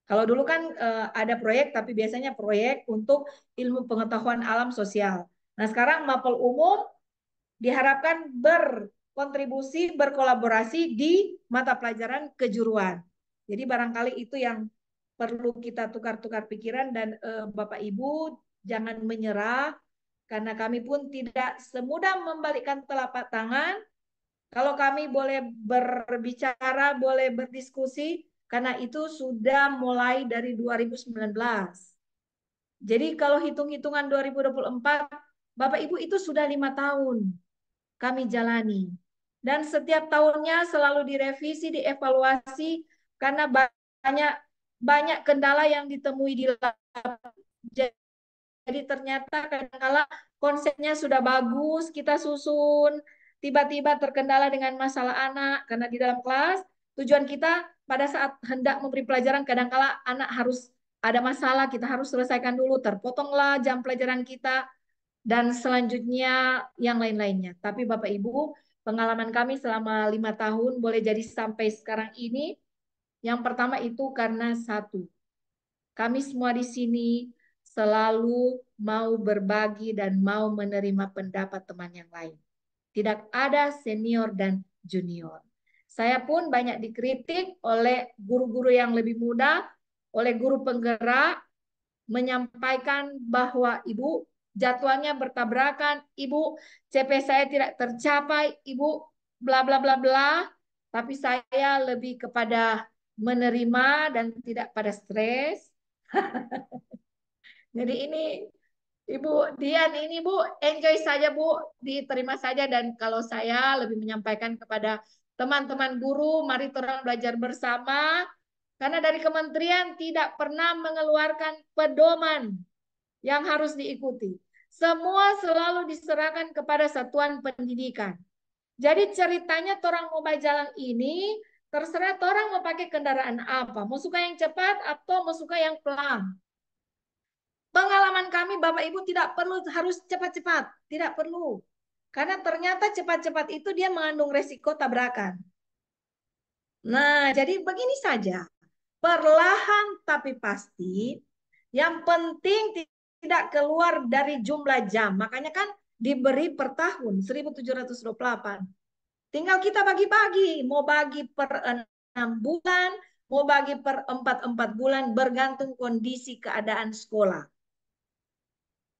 Kalau dulu kan ada proyek, tapi biasanya proyek untuk ilmu pengetahuan alam sosial. Nah, sekarang mapel umum diharapkan berkontribusi, berkolaborasi di mata pelajaran kejuruan. Jadi barangkali itu yang perlu kita tukar-tukar pikiran, dan Bapak Ibu jangan menyerah, karena kami pun tidak semudah membalikkan telapak tangan. Kalau kami boleh berbicara, boleh berdiskusi, karena itu sudah mulai dari 2019. Jadi kalau hitung-hitungan 2024, Bapak Ibu itu sudah 5 tahun kami jalani. Dan setiap tahunnya selalu direvisi, dievaluasi, karena banyak kendala yang ditemui di lapangan. Jadi ternyata kadang-kala konsepnya sudah bagus, kita susun, tiba-tiba terkendala dengan masalah anak, karena di dalam kelas, tujuan kita pada saat hendak memberi pelajaran, kadang-kala anak harus ada masalah, kita harus selesaikan dulu, terpotonglah jam pelajaran kita, dan selanjutnya yang lain-lainnya. Tapi Bapak Ibu, pengalaman kami selama 5 tahun, boleh jadi sampai sekarang ini, yang pertama itu karena satu, kami semua di sini selalu mau berbagi dan mau menerima pendapat teman yang lain. Tidak ada senior dan junior. Saya pun banyak dikritik oleh guru-guru yang lebih muda, oleh guru penggerak, menyampaikan bahwa Ibu jadwalnya bertabrakan, Ibu CP saya tidak tercapai, Ibu bla bla bla bla. Tapi saya lebih kepada menerima dan tidak pada stres. Jadi ini Ibu Dian ini Bu, enjoy saja Bu, diterima saja, dan kalau saya lebih menyampaikan kepada teman-teman guru, mari orang belajar bersama, karena dari kementerian tidak pernah mengeluarkan pedoman yang harus diikuti. Semua selalu diserahkan kepada satuan pendidikan. Jadi ceritanya orang mau jalan ini, terserah orang mau pakai kendaraan apa, mau suka yang cepat atau mau suka yang pelan. Pengalaman kami Bapak Ibu tidak perlu harus cepat-cepat, tidak perlu. Karena ternyata cepat-cepat itu dia mengandung resiko tabrakan. Nah, jadi begini saja. Perlahan tapi pasti, yang penting tidak keluar dari jumlah jam. Makanya kan diberi per tahun 1728. Tinggal kita bagi-bagi, mau bagi per 6 bulan, mau bagi per 4 bulan, bergantung kondisi keadaan sekolah.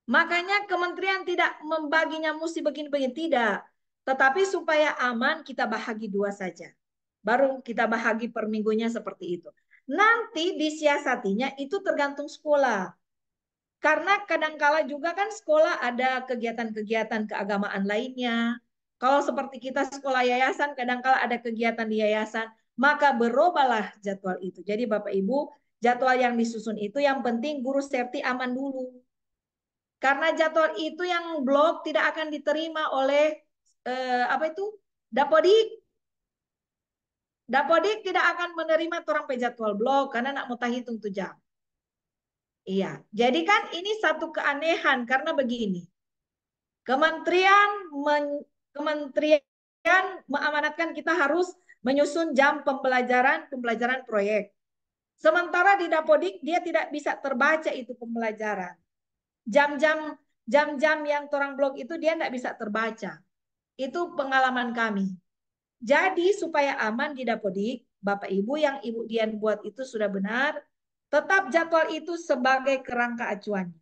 Makanya kementerian tidak membaginya mesti begini-begini, tidak. Tetapi supaya aman kita bahagi 2 saja. Baru kita bahagi per minggunya seperti itu. Nanti disiasatinya itu tergantung sekolah. Karena kadangkala juga kan sekolah ada kegiatan-kegiatan keagamaan lainnya. Kalau seperti kita sekolah yayasan, kadangkala ada kegiatan di yayasan, maka berubahlah jadwal itu. Jadi Bapak Ibu, jadwal yang disusun itu yang penting guru safety aman dulu. Karena jadwal itu yang blok tidak akan diterima oleh Dapodik. Dapodik tidak akan menerima orang jadwal blok karena nak mau hitung 7 jam. Iya, jadi kan ini satu keanehan karena begini. Kementerian mengamanatkan kita harus menyusun jam pembelajaran proyek. Sementara di Dapodik dia tidak bisa terbaca itu pembelajaran. Jam-jam yang orang blok itu dia tidak bisa terbaca. Itu pengalaman kami. Jadi supaya aman di Dapodik, Bapak Ibu yang Ibu Dian buat itu sudah benar, tetap jadwal itu sebagai kerangka acuan.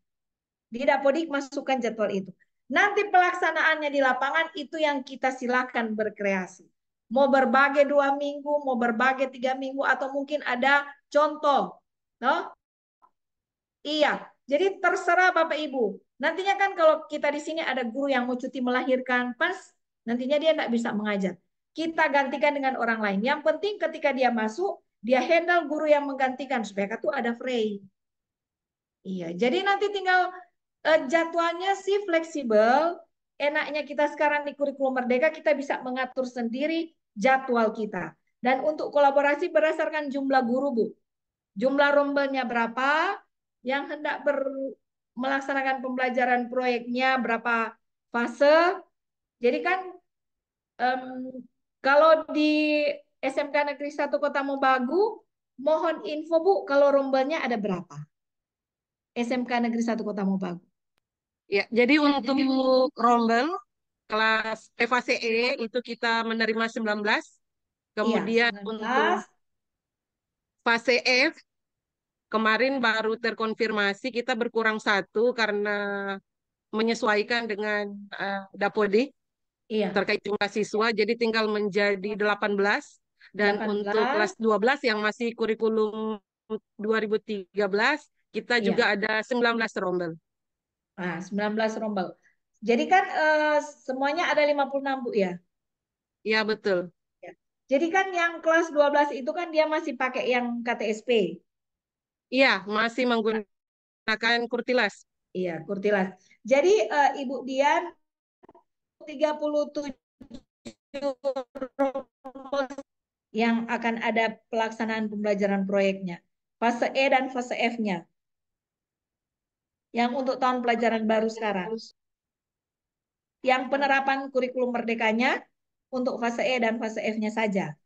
Di Dapodik masukkan jadwal itu. Nanti pelaksanaannya di lapangan itu yang kita silakan berkreasi. Mau berbagi 2 minggu, mau berbagi 3 minggu, atau mungkin ada contoh. No? Iya, jadi terserah Bapak Ibu. Nantinya kan kalau kita di sini ada guru yang mau cuti melahirkan, pas nantinya dia tidak bisa mengajar. Kita gantikan dengan orang lain. Yang penting ketika dia masuk, dia handle guru yang menggantikan supaya itu ada free. Iya, jadi nanti tinggal jadwalnya sih fleksibel. Enaknya kita sekarang di kurikulum Merdeka kita bisa mengatur sendiri jadwal kita. Dan untuk kolaborasi berdasarkan jumlah guru, Bu. Jumlah rombelnya berapa, yang hendak melaksanakan pembelajaran proyeknya berapa fase. Jadi kan kalau di SMK Negeri 1 Kota Mobagu, mohon info Bu, kalau rombelnya ada berapa? SMK Negeri 1 Kota Mobagu. Ya, jadi untuk rombel kelas fase E itu kita menerima 19. Kemudian Iya, untuk fase F kemarin baru terkonfirmasi kita berkurang 1 karena menyesuaikan dengan Dapodik terkait jumlah siswa, jadi tinggal menjadi 18. Dan 18. untuk kelas 12 yang masih kurikulum 2013 kita juga ada 19 rombel. Nah, 19 rombel. Jadi kan semuanya ada 56 Bu ya? Iya betul. Jadi kan yang kelas 12 itu kan dia masih pakai yang KTSP. Iya, masih menggunakan kurtilas. Iya, kurtilas. Jadi Ibu Dian 37 yang akan ada pelaksanaan pembelajaran proyeknya. Fase E dan fase F-nya. Yang untuk tahun pelajaran baru sekarang. Yang penerapan kurikulum merdekanya untuk fase E dan fase F-nya saja.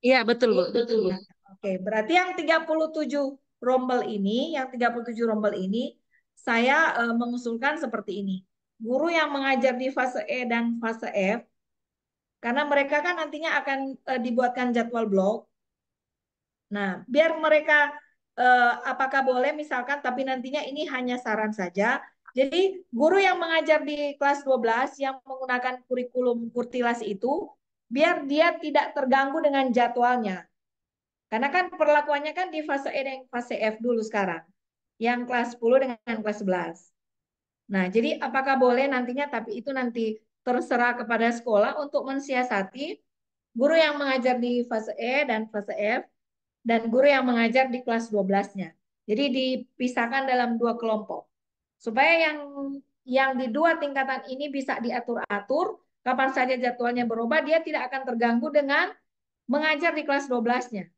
Iya, betul, Bu. Betul. Oke, berarti yang 37 rombel ini, saya mengusulkan seperti ini. Guru yang mengajar di fase E dan fase F Karena mereka kan nantinya akan dibuatkan jadwal blok. Nah, biar mereka apakah boleh misalkan, tapi nantinya ini hanya saran saja. Jadi guru yang mengajar di kelas 12 yang menggunakan kurikulum Kurtilas itu, biar dia tidak terganggu dengan jadwalnya. Karena kan perlakuannya kan di fase E dan fase F dulu sekarang. Yang kelas 10 dengan kelas 11. Nah, jadi apakah boleh nantinya, tapi itu nanti terserah kepada sekolah untuk mensiasati guru yang mengajar di fase E dan fase F, dan guru yang mengajar di kelas 12-nya. Jadi dipisahkan dalam dua kelompok. Supaya yang di dua tingkatan ini bisa diatur-atur, kapan saja jadwalnya berubah, dia tidak akan terganggu dengan mengajar di kelas 12-nya.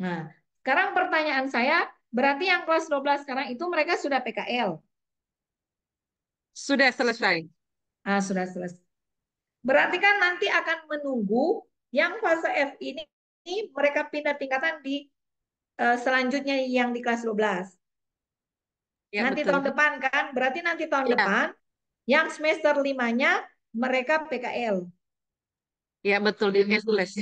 Nah, sekarang pertanyaan saya, berarti yang kelas 12 sekarang itu mereka sudah PKL? Sudah selesai. Ah, sudah selesai. Berarti kan nanti akan menunggu yang fase F ini mereka pindah tingkatan di selanjutnya yang di kelas 12. Ya, Nanti betul. tahun depan kan, berarti nanti tahun Ya, depan yang semester 5-nya mereka PKL. ya betul di kelas.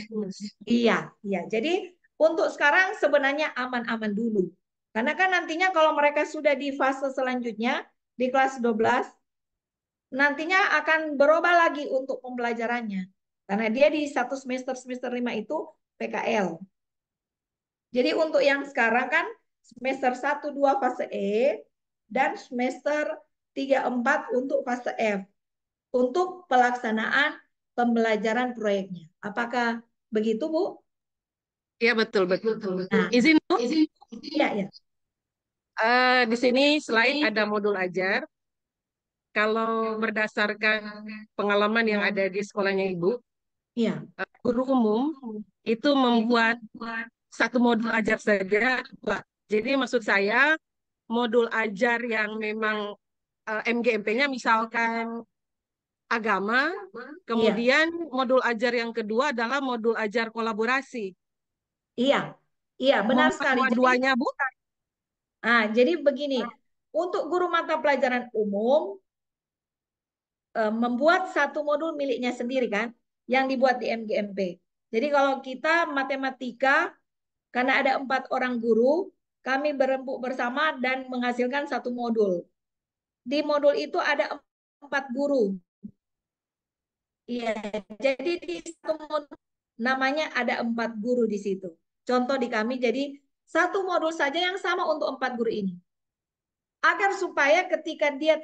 Iya, iya. Jadi untuk sekarang sebenarnya aman-aman dulu. Karena kan nantinya kalau mereka sudah di fase selanjutnya di kelas 12, nantinya akan berubah lagi untuk pembelajarannya. Karena dia di satu semester 5 itu PKL. Jadi untuk yang sekarang kan semester 1-2 fase E dan semester 3-4 untuk fase F. Untuk pelaksanaan pembelajaran proyeknya. Apakah begitu, Bu? Ya, betul, betul. Nah, Izin, Bu. iya, iya. Di sini selain ada modul ajar, kalau berdasarkan pengalaman yang ada di sekolahnya Ibu, Iya, guru umum itu membuat satu modul ajar saja, Pak. Jadi maksud saya modul ajar yang memang MGMP-nya misalkan agama, iya, kemudian modul ajar yang kedua adalah modul ajar kolaborasi. iya, iya, benar Membuat sekali. Jadi, dua-duanya, Bu? jadi begini, untuk guru mata pelajaran umum membuat satu modul miliknya sendiri kan, yang dibuat di MGMP. Jadi kalau kita matematika, karena ada 4 orang guru, kami berembuk bersama dan menghasilkan satu modul. Di modul itu ada 4 guru. Iya, jadi di satu modul namanya ada 4 guru di situ. Contoh di kami, jadi satu modul saja yang sama untuk 4 guru ini. Agar supaya ketika dia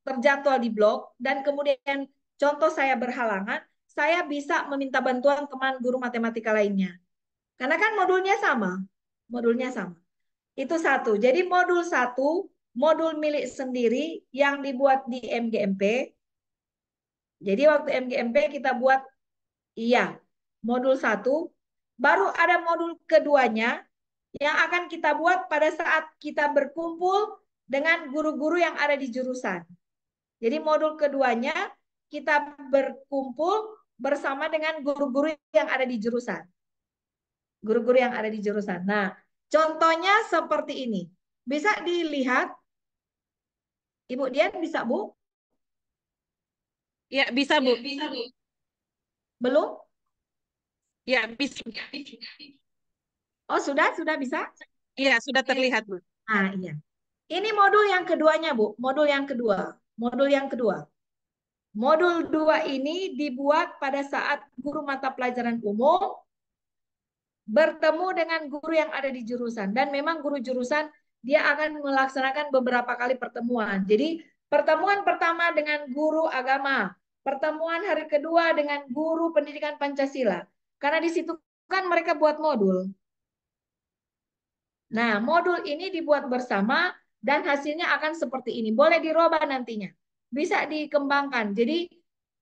terjadwal di blok dan kemudian contoh saya berhalangan, saya bisa meminta bantuan teman guru matematika lainnya. Karena kan modulnya sama. Modulnya sama. Itu satu. Jadi modul satu, modul milik sendiri yang dibuat di MGMP. Jadi waktu MGMP kita buat, iya, modul satu. Baru ada modul keduanya yang akan kita buat pada saat kita berkumpul dengan guru-guru yang ada di jurusan. Jadi modul keduanya kita berkumpul bersama dengan guru-guru yang ada di jurusan. Guru-guru yang ada di jurusan. Nah, contohnya seperti ini. Bisa dilihat, Ibu Dian bisa, Bu? Ya, bisa, Bu. Belum? Ya, bisa. Oh, sudah bisa? Iya, sudah terlihat, Bu. Ah, iya. Ini modul yang keduanya, Bu. Modul yang kedua. Modul yang kedua. Modul 2 ini dibuat pada saat guru mata pelajaran umum bertemu dengan guru yang ada di jurusan. Dan memang guru jurusan dia akan melaksanakan beberapa kali pertemuan. Jadi pertemuan pertama dengan guru agama, pertemuan hari kedua dengan guru pendidikan Pancasila. Karena di situ kan mereka buat modul. Nah, modul ini dibuat bersama dan hasilnya akan seperti ini. Boleh dirubah nantinya. Bisa dikembangkan. Jadi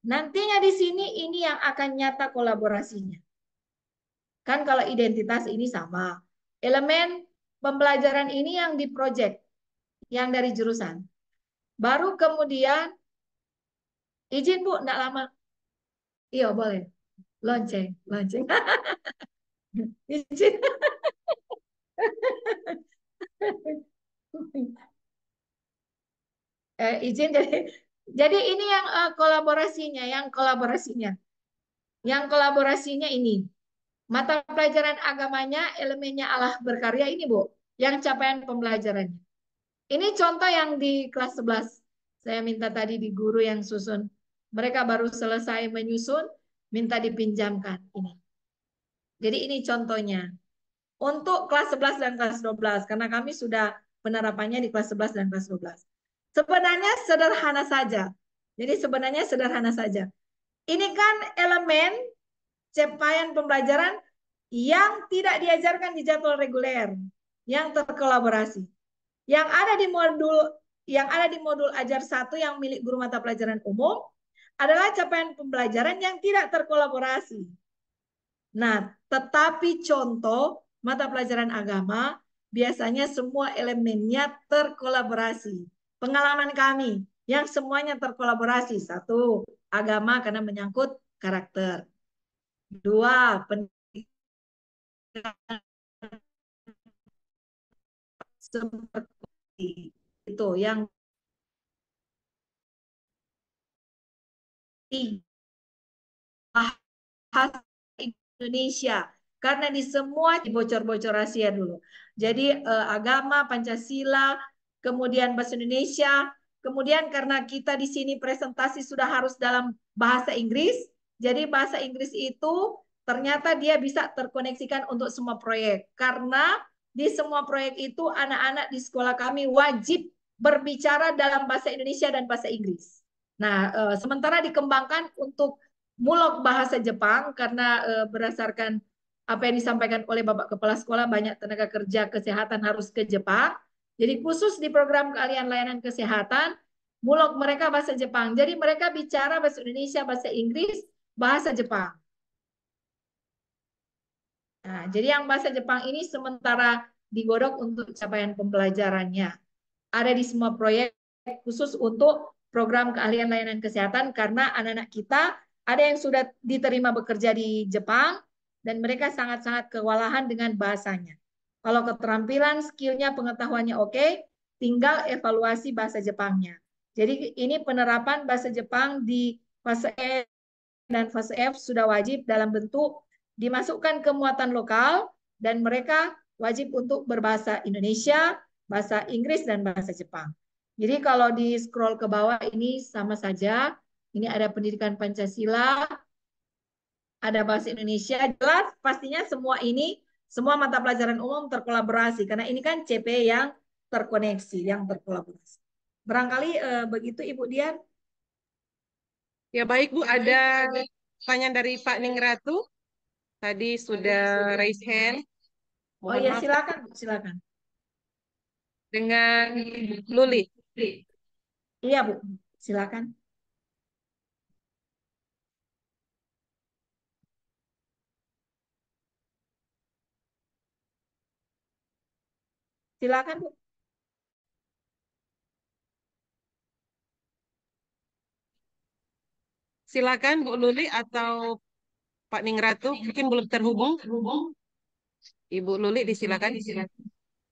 nantinya di sini ini yang akan nyata kolaborasinya. Kan kalau identitas ini sama. Elemen pembelajaran ini yang di project, yang dari jurusan. Baru kemudian, izin Bu, enggak lama. Iya, boleh. Lonceng, lonceng. Izin. Izin jadi Jadi ini yang kolaborasinya ini. Mata pelajaran agamanya, elemennya Allah berkarya ini, Bu. Yang capaian pembelajarannya. Ini contoh yang di kelas 11. Saya minta tadi di guru yang susun. Mereka baru selesai menyusun, minta dipinjamkan ini. Jadi ini contohnya. Untuk kelas 11 dan kelas 12, karena kami sudah penerapannya di kelas 11 dan kelas 12. Sebenarnya sederhana saja. Jadi sebenarnya sederhana saja. Ini kan elemen capaian pembelajaran yang tidak diajarkan di jadwal reguler, yang terkolaborasi. Yang ada di modul ajar 1 yang milik guru mata pelajaran umum adalah capaian pembelajaran yang tidak terkolaborasi. Nah, tetapi contoh mata pelajaran agama biasanya semua elemennya terkolaborasi. Pengalaman kami yang semuanya terkolaborasi. 1, agama karena menyangkut karakter. 2, pendidikan seperti itu. Yang 3, bahasa Indonesia. Karena di semua bocor-bocor rahasia dulu. Jadi agama, Pancasila, kemudian bahasa Indonesia, kemudian karena kita di sini presentasi sudah harus dalam bahasa Inggris, jadi bahasa Inggris itu ternyata dia bisa terkoneksikan untuk semua proyek. Karena di semua proyek itu anak-anak di sekolah kami wajib berbicara dalam bahasa Indonesia dan bahasa Inggris. Nah, sementara dikembangkan untuk mulok bahasa Jepang karena berdasarkan apa yang disampaikan oleh Bapak Kepala Sekolah, banyak tenaga kerja kesehatan harus ke Jepang. Jadi khusus di program keahlian layanan kesehatan, mulok mereka bahasa Jepang. Jadi mereka bicara bahasa Indonesia, bahasa Inggris, bahasa Jepang. Nah, jadi yang bahasa Jepang ini sementara digodok untuk capaian pembelajarannya. Ada di semua proyek khusus untuk program keahlian layanan kesehatan karena anak-anak kita ada yang sudah diterima bekerja di Jepang dan mereka sangat-sangat kewalahan dengan bahasanya. Kalau keterampilan, skillnya, pengetahuannya oke, tinggal evaluasi bahasa Jepangnya. Jadi ini penerapan bahasa Jepang di fase E dan fase F sudah wajib dalam bentuk dimasukkan ke muatan lokal dan mereka wajib untuk berbahasa Indonesia, bahasa Inggris, dan bahasa Jepang. Jadi kalau di scroll ke bawah ini sama saja. Ini ada pendidikan Pancasila, ada bahasa Indonesia. Jelas pastinya semua ini, semua mata pelajaran umum terkolaborasi. Karena ini kan CP yang terkoneksi, yang terkolaborasi. Barangkali begitu Ibu Dian. Ya baik Bu, ada pertanyaan dari Pak Ningratu. Tadi sudah raise hand. Oh iya, silakan Bu, silakan. Dengan Luli. Iya Bu, silakan. Silakan Bu. Silakan Bu Luli atau Pak Ningratu, mungkin belum terhubung. Ibu Luli disilakan.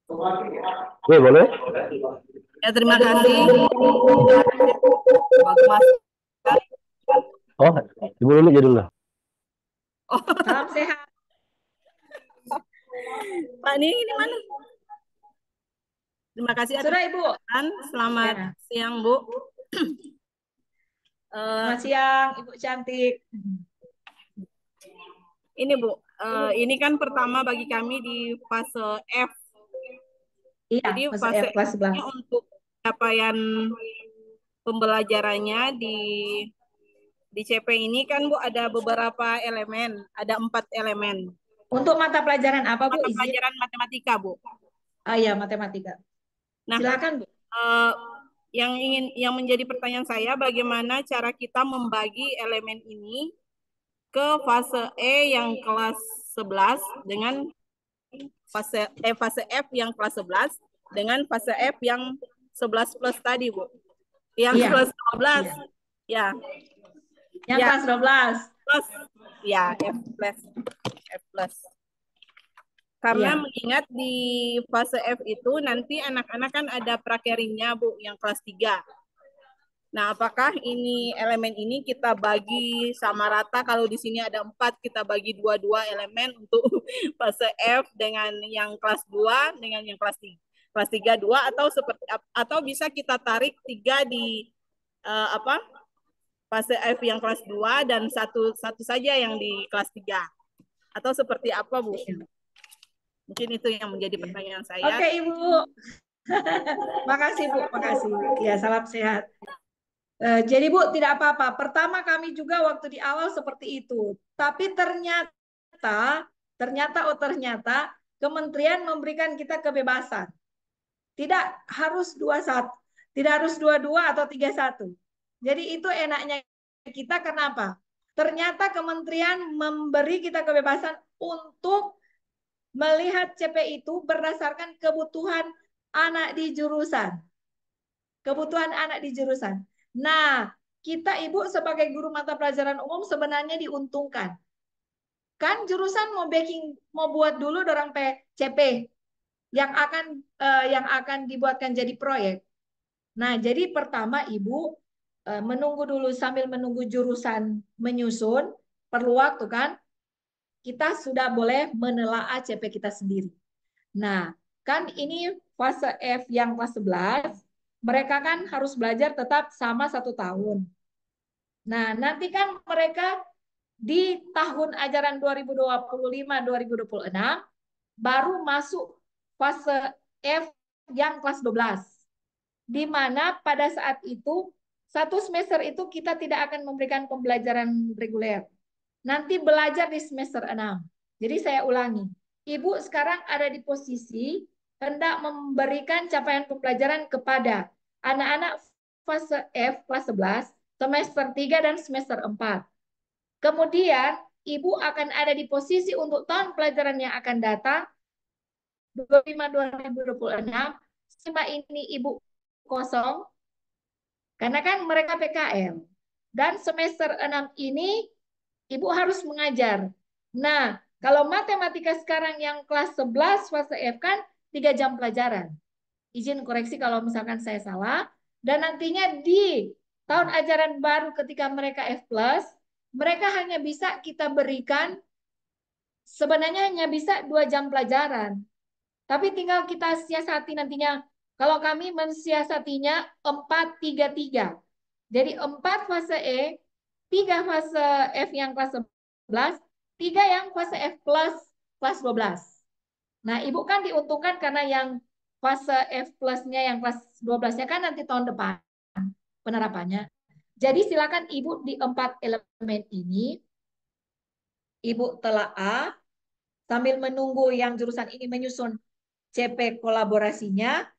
Oke, boleh? Ya, terima kasih. Mas. Oh, Ibu Luli jadi dulu. Oh. Salam sehat. Pak, ini mana? Terima kasih atas Sudah Ibu. Selamat siang Bu. Selamat siang Ibu cantik. Ini Bu, ini kan pertama bagi kami di fase F. Iya, jadi fase F kelas 11. Untuk capaian pembelajarannya di CP ini kan Bu ada beberapa elemen, ada 4 elemen. Untuk mata pelajaran apa Bu? Mata pelajaran matematika Bu. Ah iya, matematika. Nah, silakan Bu. Yang menjadi pertanyaan saya, bagaimana cara kita membagi elemen ini ke fase E yang kelas 11 dengan fase F yang kelas 11 dengan fase F yang 11 plus tadi Bu. Yang kelas 12 ya. Yang kelas 12 plus ya F plus. Karena mengingat di fase F itu nanti anak-anak kan ada prakeringnya Bu yang kelas 3. Nah, apakah ini elemen ini kita bagi sama rata? Kalau di sini ada 4, kita bagi 2-2 elemen untuk fase F dengan yang kelas 2 dengan yang kelas 3. Kelas 3 2 atau bisa kita tarik 3 di fase F yang kelas 2 dan satu saja yang di kelas 3. Atau seperti apa, Bu? Mungkin itu yang menjadi pertanyaan saya. Oke, Ibu. Makasih, Bu. Makasih. Ya, salam sehat. Jadi Bu, tidak apa-apa. Pertama kami juga waktu di awal seperti itu. Tapi ternyata kementerian memberikan kita kebebasan. Tidak harus 21, tidak harus 22 atau 31. Jadi itu enaknya kita, kenapa? Ternyata kementerian memberi kita kebebasan untuk melihat CP itu berdasarkan kebutuhan anak di jurusan. Kebutuhan anak di jurusan. Nah, kita Ibu sebagai guru mata pelajaran umum sebenarnya diuntungkan. Kan jurusan mau buat dulu dorang CP yang akan dibuatkan jadi proyek. Nah, jadi pertama Ibu menunggu dulu sambil menunggu jurusan menyusun, perlu waktu kan? Kita sudah boleh menelaah CP kita sendiri. Nah, kan ini fase F yang kelas 11, mereka kan harus belajar tetap sama 1 tahun. Nah, nanti kan mereka di tahun ajaran 2025-2026 baru masuk fase F yang kelas 12. Di mana pada saat itu, 1 semester itu kita tidak akan memberikan pembelajaran reguler. Nanti belajar di semester 6. Jadi saya ulangi. Ibu sekarang ada di posisi hendak memberikan capaian pembelajaran kepada anak-anak fase F kelas 11, semester 3 dan semester 4. Kemudian Ibu akan ada di posisi untuk tahun pelajaran yang akan datang 2025-2026. Selama ini Ibu kosong karena kan mereka PKL. Dan semester 6 ini Ibu harus mengajar. Nah, kalau matematika sekarang yang kelas 11 fase F kan 3 jam pelajaran. Izin koreksi kalau misalkan saya salah. Dan nantinya di tahun ajaran baru ketika mereka F+, mereka hanya bisa kita berikan, sebenarnya hanya bisa 2 jam pelajaran. Tapi tinggal kita siasati nantinya. Kalau kami mensiasatinya 4-3-3. Jadi 4 fase E, 3 fase F yang kelas 11, 3 yang fase F plus kelas 12. Nah, Ibu kan diuntungkan karena yang fase F plusnya yang kelas 12-nya kan nanti tahun depan penerapannya. Jadi silakan Ibu di 4 elemen ini, Ibu telaah sambil menunggu yang jurusan ini menyusun CP kolaborasinya.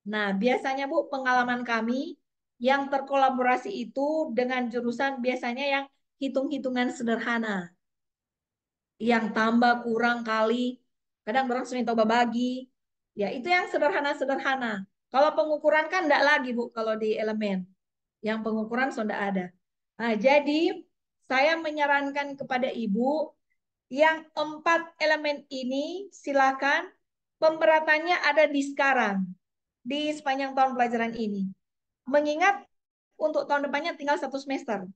Nah, biasanya Bu, pengalaman kami yang terkolaborasi itu dengan jurusan biasanya yang hitung-hitungan sederhana. Yang tambah, kurang, kali. Kadang orang sering coba bagi. Ya, itu yang sederhana-sederhana. Kalau pengukuran kan enggak lagi, Bu, kalau di elemen. Yang pengukuran sudah ada. Nah, jadi saya menyarankan kepada Ibu yang 4 elemen ini silakan pemberatannya ada di sekarang. Di sepanjang tahun pelajaran ini. Mengingat untuk tahun depannya tinggal 1 semester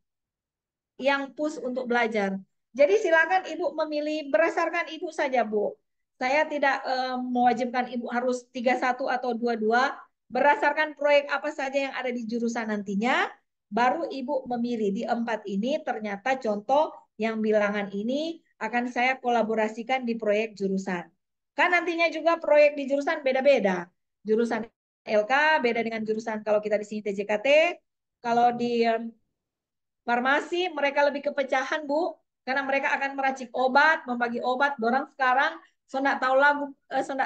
yang push untuk belajar. Jadi silakan Ibu memilih berdasarkan Ibu saja, Bu. Saya tidak mewajibkan Ibu harus 31 atau 22. Berdasarkan proyek apa saja yang ada di jurusan nantinya, baru Ibu memilih di 4 ini. Ternyata contoh yang bilangan ini akan saya kolaborasikan di proyek jurusan. Kan nantinya juga proyek di jurusan beda-beda. Jurusan LK beda dengan jurusan kalau kita di sini TJKT. Kalau di farmasi mereka lebih kepecahan, Bu, karena mereka akan meracik obat, membagi obat. Dorang sekarang tidak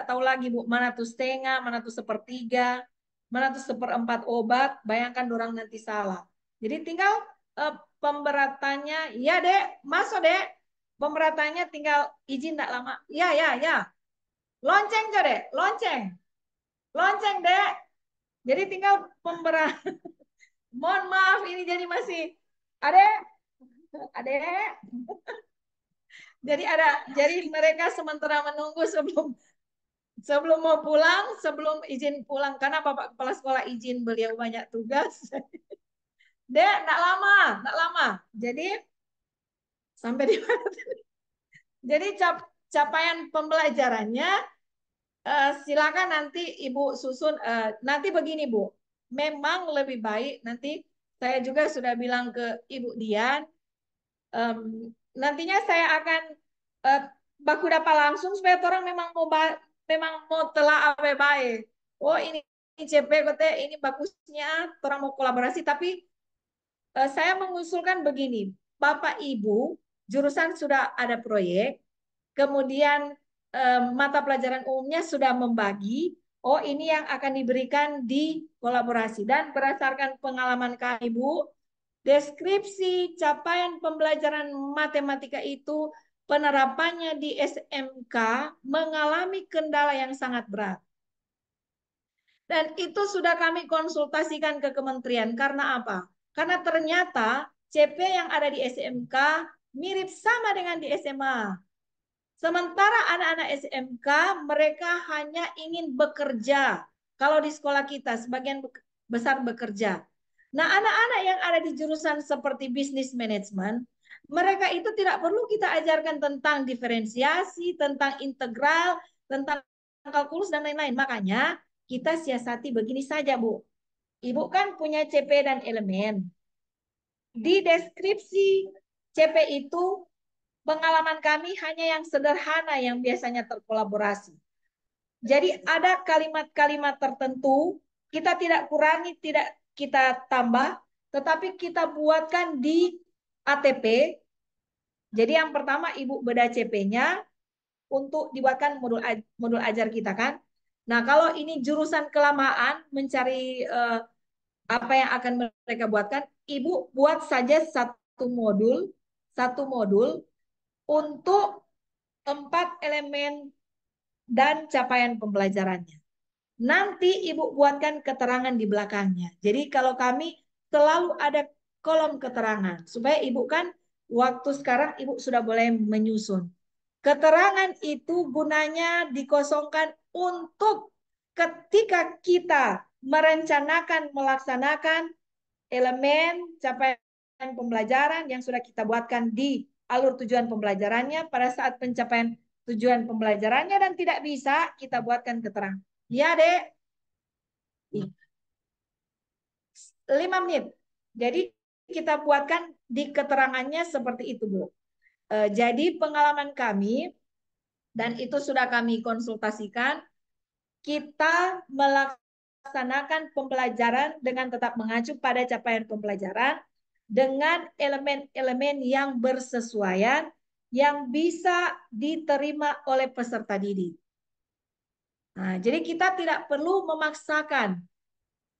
tahu lagi, Bu, mana tuh setengah, mana tuh sepertiga, mana tuh seperempat obat. Bayangkan dorang nanti salah. Jadi tinggal pemberatannya, ya Dek, masuk Dek. Pemberatannya tinggal izin tidak lama. Ya. Lonceng aja Dek, lonceng. Lonceng, Dek. Jadi tinggal pemberat. Mohon maaf, ini jadi masih Adek. Jadi mereka sementara menunggu sebelum mau pulang, sebelum izin pulang karena Bapak Kepala Sekolah izin beliau banyak tugas. Dek, enggak lama. Jadi sampai di mana tadi? Jadi capaian pembelajarannya silakan nanti Ibu susun. Nanti begini Bu, memang lebih baik nanti saya juga sudah bilang ke Ibu Dian, nantinya saya akan baku dapat langsung supaya orang memang mau telah apa baik. Oh ini CP kote ini bagusnya, orang mau kolaborasi. Tapi saya mengusulkan begini, Bapak Ibu jurusan sudah ada proyek, kemudian mata pelajaran umumnya sudah membagi, oh ini yang akan diberikan di kolaborasi. Dan berdasarkan pengalaman kami Bu, deskripsi capaian pembelajaran matematika itu penerapannya di SMK mengalami kendala yang sangat berat. Dan itu sudah kami konsultasikan ke kementerian. Karena apa? Karena ternyata CP yang ada di SMK mirip sama dengan di SMA. Sementara anak-anak SMK mereka hanya ingin bekerja. Kalau di sekolah kita sebagian besar bekerja. Nah, anak-anak yang ada di jurusan seperti bisnis manajemen, mereka itu tidak perlu kita ajarkan tentang diferensiasi, tentang integral, tentang kalkulus dan lain-lain. Makanya kita siasati begini saja, Bu. Ibu kan punya CP dan elemen. Di deskripsi CP itu pengalaman kami hanya yang sederhana yang biasanya terkolaborasi. Jadi ada kalimat-kalimat tertentu, kita tidak kurangi, tidak kita tambah, tetapi kita buatkan di ATP. Jadi yang pertama Ibu beda CP-nya untuk dibuatkan modul ajar kita kan. Nah kalau ini jurusan kelamaan mencari apa yang akan mereka buatkan, Ibu buat saja satu modul untuk 4 elemen dan capaian pembelajarannya. Nanti Ibu buatkan keterangan di belakangnya. Jadi kalau kami selalu ada kolom keterangan. Supaya Ibu kan waktu sekarang Ibu sudah boleh menyusun. Keterangan itu gunanya dikosongkan untuk ketika kita merencanakan, melaksanakan elemen capaian pembelajaran yang sudah kita buatkan di alur tujuan pembelajarannya pada saat pencapaian tujuan pembelajarannya dan tidak bisa kita buatkan keterangan. Ya, Dek. 5 menit. Jadi kita buatkan di keterangannya seperti itu, Bu. Jadi pengalaman kami dan itu sudah kami konsultasikan, kita melaksanakan pembelajaran dengan tetap mengacu pada capaian pembelajaran dengan elemen-elemen yang bersesuaian yang bisa diterima oleh peserta didik. Nah, jadi kita tidak perlu memaksakan.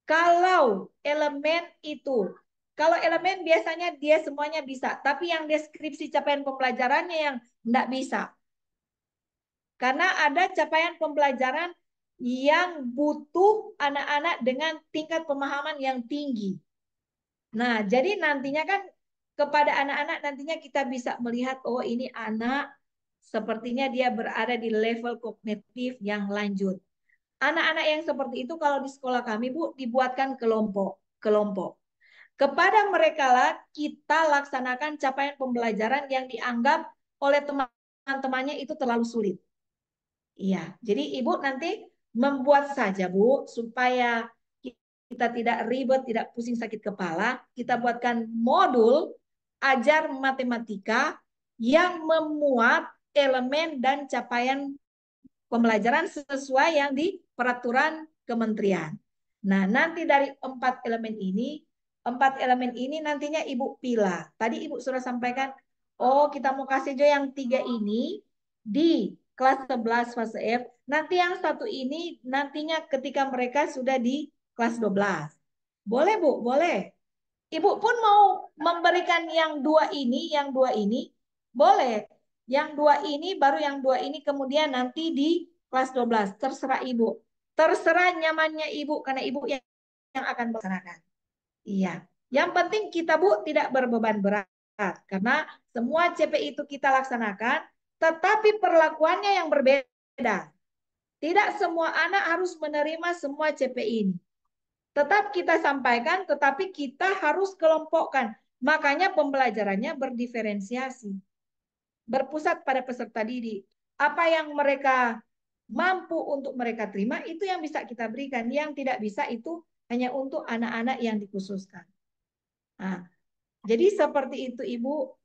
Kalau elemen itu, kalau elemen biasanya dia semuanya bisa, tapi yang deskripsi capaian pembelajarannya yang tidak bisa. Karena ada capaian pembelajaran yang butuh anak-anak dengan tingkat pemahaman yang tinggi. Nah, jadi nantinya kan kepada anak-anak nantinya kita bisa melihat, oh ini anak sepertinya dia berada di level kognitif yang lanjut. Anak-anak yang seperti itu kalau di sekolah kami, Bu, dibuatkan kelompok. Kepada mereka lah kita laksanakan capaian pembelajaran yang dianggap oleh teman-temannya itu terlalu sulit. Iya, jadi Ibu nanti membuat saja, Bu, supaya kita tidak ribet, tidak pusing sakit kepala. Kita buatkan modul ajar matematika yang memuat elemen dan capaian pembelajaran sesuai yang di peraturan kementerian. Nah, nanti dari 4 elemen ini nantinya Ibu pilih. Tadi Ibu sudah sampaikan, oh kita mau kasih jo yang 3 ini di kelas 11 fase F. Nanti yang 1 ini nantinya ketika mereka sudah di kelas 12. Boleh, Bu? Boleh. Ibu pun mau memberikan yang 2 ini, boleh. Yang 2 ini, baru yang 2 ini kemudian nanti di kelas 12. Terserah Ibu. Terserah nyamannya Ibu, karena Ibu yang akan melaksanakan. Iya. Yang penting kita, Bu, tidak berbeban berat. Karena semua CP itu kita laksanakan, tetapi perlakuannya yang berbeda. Tidak semua anak harus menerima semua CP ini. Tetap kita sampaikan, tetapi kita harus kelompokkan. Makanya pembelajarannya berdiferensiasi. Berpusat pada peserta didik. Apa yang mereka mampu untuk mereka terima, itu yang bisa kita berikan. Yang tidak bisa itu hanya untuk anak-anak yang dikhususkan. Nah, jadi seperti itu Ibu.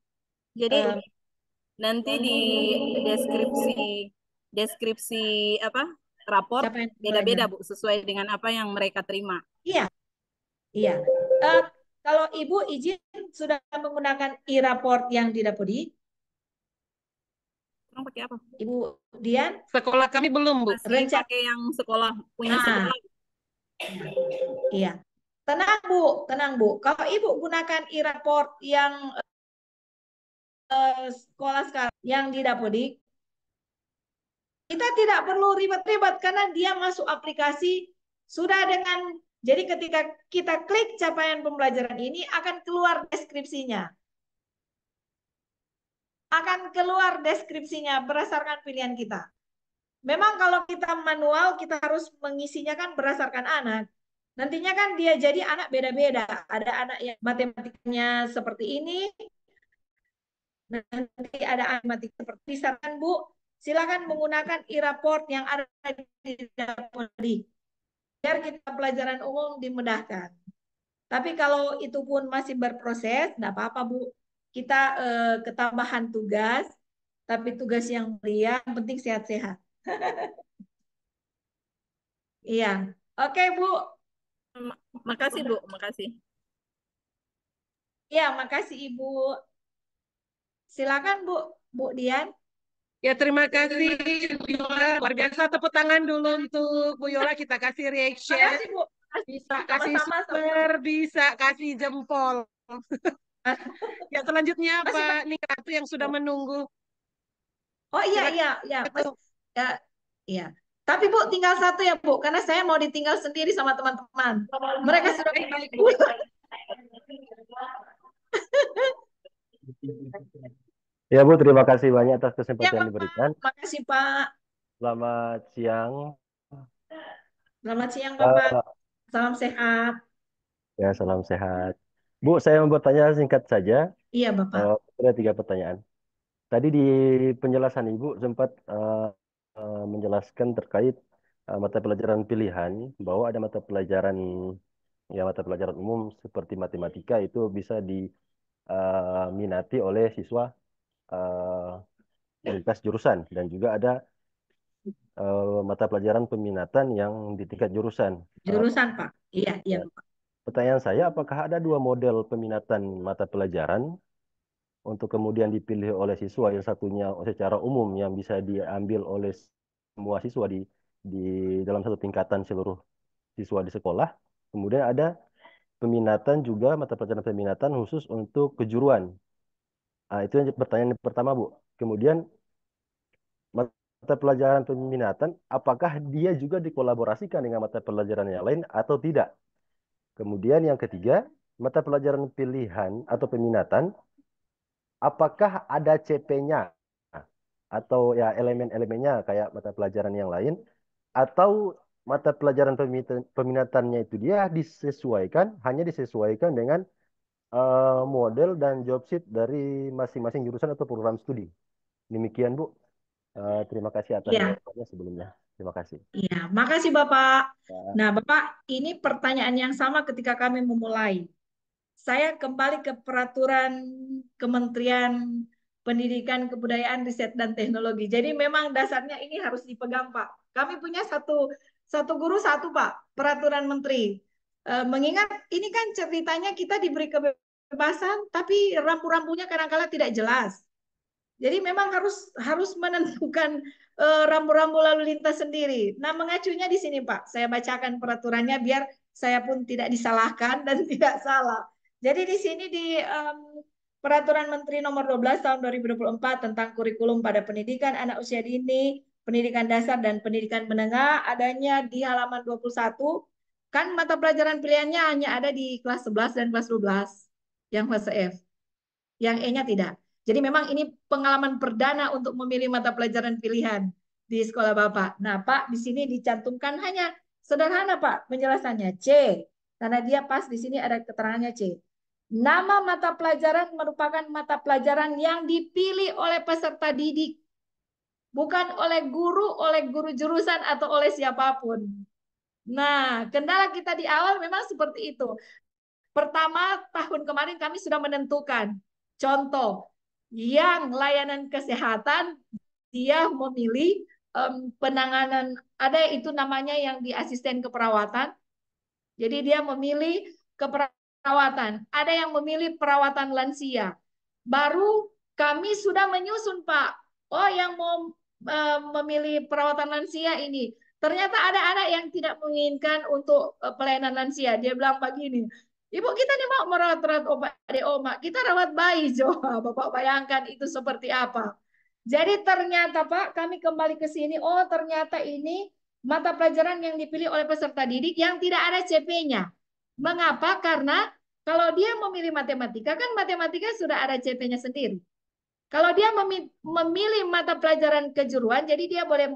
Jadi nanti di deskripsi apa raport Capaian beda-beda pembelajaran. Bu, sesuai dengan apa yang mereka terima. Iya, iya. Kalau Ibu izin sudah menggunakan e-report yang didapat, Orang pakai apa? Ibu Dian, Sekolah kami belum, Bu. Masih rencana. pakai yang sekolah punya sekolah. Iya. Tenang Bu, tenang Bu. Kalau Ibu gunakan e-report yang sekolah sekarang yang didapodik, kita tidak perlu ribet-ribet karena dia masuk aplikasi sudah dengan, jadi ketika kita klik capaian pembelajaran ini akan keluar deskripsinya. Akan keluar deskripsinya berdasarkan pilihan kita. Memang kalau kita manual, kita harus mengisinya kan berdasarkan anak. Nantinya kan dia jadi anak beda-beda. Ada anak yang matematikanya seperti ini, nanti ada anak matematik seperti misalkan Bu, silakan menggunakan e-report yang ada di Dapodi. Biar kita pelajaran umum dimudahkan. Tapi kalau itu pun masih berproses, enggak apa-apa Bu. Kita ketambahan tugas, tapi tugas yang mulia, yang penting sehat-sehat. Iya. Oke, Bu. Makasih Bu, makasih. Ya, makasih Ibu. Silakan Bu Dian. Ya, terima kasih Bu Yola. Luar biasa, tepuk tangan dulu untuk Bu Yola. Kita kasih reaction. Makasih Bu. Bisa kasih Sama-sama. super, bisa kasih jempol. Ya, selanjutnya Pak Nikratu yang sudah menunggu. Oh iya. Iya. Tapi Bu tinggal satu ya Bu, karena saya mau ditinggal sendiri sama teman-teman. Mereka sudah kembali pulang. Ya Bu, terima kasih banyak atas Ya kesempatan yang Pak, diberikan. makasih Pak. Selamat siang. Selamat siang Bapak. Eh, Salam sehat. Ya, salam sehat. Bu, saya mau bertanya singkat saja. Iya Bapak. Ada 3 pertanyaan. Tadi di penjelasan Ibu sempat menjelaskan terkait mata pelajaran pilihan, bahwa ada mata pelajaran umum seperti matematika itu bisa diminati oleh siswa lintas jurusan, dan juga ada mata pelajaran peminatan yang di tingkat jurusan. Jurusan Pak. Iya Ya. Bapak. Pertanyaan saya, apakah ada 2 model peminatan mata pelajaran untuk kemudian dipilih oleh siswa, yang satunya secara umum yang bisa diambil oleh semua siswa di dalam satu tingkatan seluruh siswa di sekolah. Kemudian ada peminatan juga, mata pelajaran peminatan khusus untuk kejuruan. Itu yang pertanyaan pertama, Bu. Kemudian mata pelajaran peminatan, apakah dia juga dikolaborasikan dengan mata pelajaran yang lain atau tidak? Kemudian yang ketiga, mata pelajaran pilihan atau peminatan, apakah ada CP-nya atau ya elemen-elemennya kayak mata pelajaran yang lain, atau mata pelajaran peminatannya itu dia hanya disesuaikan dengan model dan job sheet dari masing-masing jurusan atau program studi. Demikian Bu. Terima kasih atas Iya. jawabannya sebelumnya. Terima kasih. Iya, makasih Bapak. Ya. Nah Bapak, ini pertanyaan yang sama ketika kami memulai. Saya kembali ke peraturan Kementerian Pendidikan, Kebudayaan, Riset, dan Teknologi. Jadi memang dasarnya ini harus dipegang, Pak. Kami punya satu guru satu, Pak, peraturan menteri. Mengingat ini kan ceritanya kita diberi kebebasan, tapi rambu-rambunya kadang-kala tidak jelas. Jadi memang harus menentukan rambu-rambu lalu lintas sendiri. Nah, mengacunya di sini, Pak. Saya bacakan peraturannya biar saya pun tidak disalahkan dan tidak salah. Jadi di sini di Peraturan Menteri Nomor 12 Tahun 2024 tentang kurikulum pada pendidikan anak usia dini, pendidikan dasar dan pendidikan menengah, adanya di halaman 21. Kan mata pelajaran pilihannya hanya ada di kelas 11 dan kelas 12 yang fase F. Yang E-nya tidak. Jadi memang ini pengalaman perdana untuk memilih mata pelajaran pilihan di sekolah Bapak. Nah, Pak, di sini dicantumkan hanya sederhana, Pak, penjelasannya. C, Karena dia pas di sini ada keterangannya C. Nama mata pelajaran merupakan mata pelajaran yang dipilih oleh peserta didik, bukan oleh guru jurusan, atau oleh siapapun. Nah, kendala kita di awal memang seperti itu. Pertama, tahun kemarin kami sudah menentukan. Contoh, yang layanan kesehatan, dia memilih penanganan, ada itu namanya yang di asisten keperawatan. Jadi dia memilih keperawatan. Ada yang memilih perawatan lansia. Baru kami sudah menyusun, Pak. Oh, yang mau memilih perawatan lansia ini. Ternyata ada anak yang tidak menginginkan untuk pelayanan lansia. Dia bilang begini, Ibu, kita nih mau merawat obat adik oma. Kita rawat bayi, coba. Bapak bayangkan itu seperti apa. Jadi ternyata, Pak, kami kembali ke sini. Oh, ternyata ini mata pelajaran yang dipilih oleh peserta didik yang tidak ada CP-nya. Mengapa? Karena kalau dia memilih matematika, kan matematika sudah ada CP-nya sendiri. Kalau dia memilih mata pelajaran kejuruan, jadi dia boleh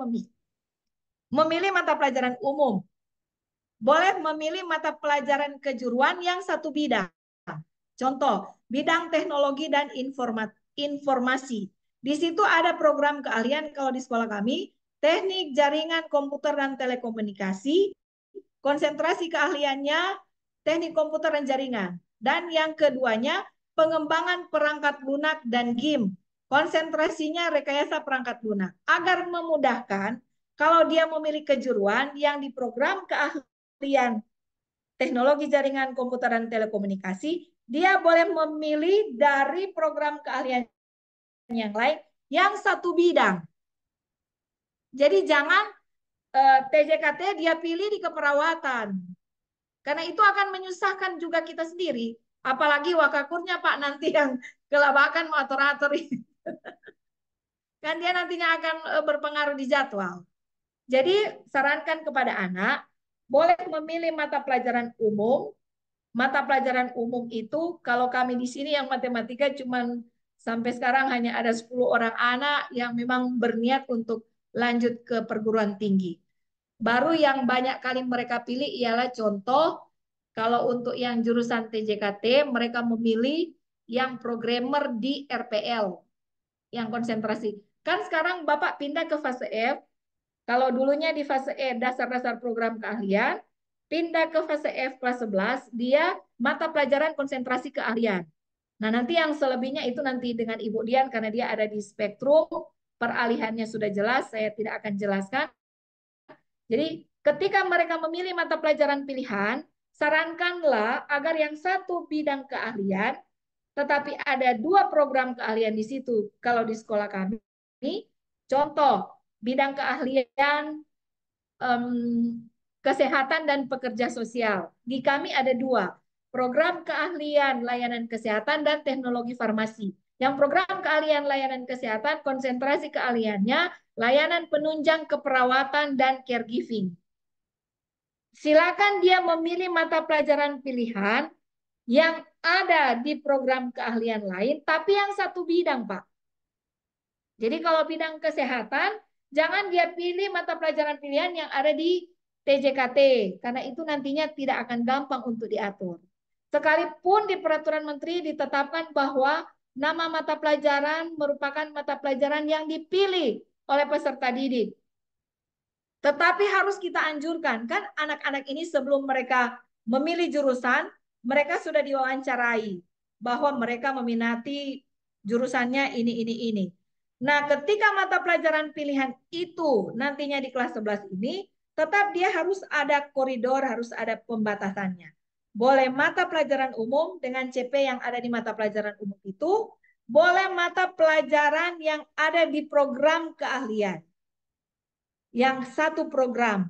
memilih mata pelajaran umum. Boleh memilih mata pelajaran kejuruan yang satu bidang. Contoh, bidang teknologi dan informasi. Di situ ada program keahlian kalau di sekolah kami, teknik jaringan komputer dan telekomunikasi, konsentrasi keahliannya teknik komputer dan jaringan. Dan yang keduanya, pengembangan perangkat lunak dan game. Konsentrasinya rekayasa perangkat lunak. Agar memudahkan, kalau dia memilih kejuruan yang di program keahlian teknologi jaringan komputer dan telekomunikasi, dia boleh memilih dari program keahlian yang lain yang satu bidang. Jadi jangan TJKT dia pilih di keperawatan. Karena itu akan menyusahkan juga kita sendiri. Apalagi wakakurnya Pak nanti yang kelabakan mau atur-atur. Kan dia nantinya akan berpengaruh di jadwal. Jadi sarankan kepada anak, boleh memilih mata pelajaran umum. Mata pelajaran umum itu kalau kami di sini yang matematika cuman sampai sekarang hanya ada 10 orang anak yang memang berniat untuk lanjut ke perguruan tinggi. Baru yang banyak kali mereka pilih ialah contoh, kalau untuk yang jurusan TJKT, mereka memilih yang programmer di RPL, yang konsentrasi. Kan sekarang Bapak pindah ke fase F, kalau dulunya di fase E, dasar-dasar program keahlian, pindah ke fase F kelas 11, dia mata pelajaran konsentrasi keahlian. Nah, nanti yang selebihnya itu nanti dengan Ibu Dian, karena dia ada di spektrum, peralihannya sudah jelas, saya tidak akan jelaskan. Jadi ketika mereka memilih mata pelajaran pilihan, sarankanlah agar yang satu bidang keahlian, tetapi ada 2 program keahlian di situ. Kalau di sekolah kami, contoh bidang keahlian kesehatan dan pekerja sosial. Di kami ada 2, program keahlian layanan kesehatan dan teknologi farmasi. Yang program keahlian layanan kesehatan, konsentrasi keahliannya layanan penunjang keperawatan dan caregiving. Silakan dia memilih mata pelajaran pilihan yang ada di program keahlian lain, tapi yang satu bidang, Pak. Jadi kalau bidang kesehatan, jangan dia pilih mata pelajaran pilihan yang ada di TJKT, karena itu nantinya tidak akan gampang untuk diatur. Sekalipun di peraturan menteri ditetapkan bahwa nama mata pelajaran merupakan mata pelajaran yang dipilih oleh peserta didik. Tetapi harus kita anjurkan, kan anak-anak ini sebelum mereka memilih jurusan, mereka sudah diwawancarai bahwa mereka meminati jurusannya ini. Nah, ketika mata pelajaran pilihan itu nantinya di kelas 11 ini, tetap dia harus ada koridor, harus ada pembatasannya. Boleh mata pelajaran umum dengan CP yang ada di mata pelajaran umum itu, boleh mata pelajaran yang ada di program keahlian. Yang satu program.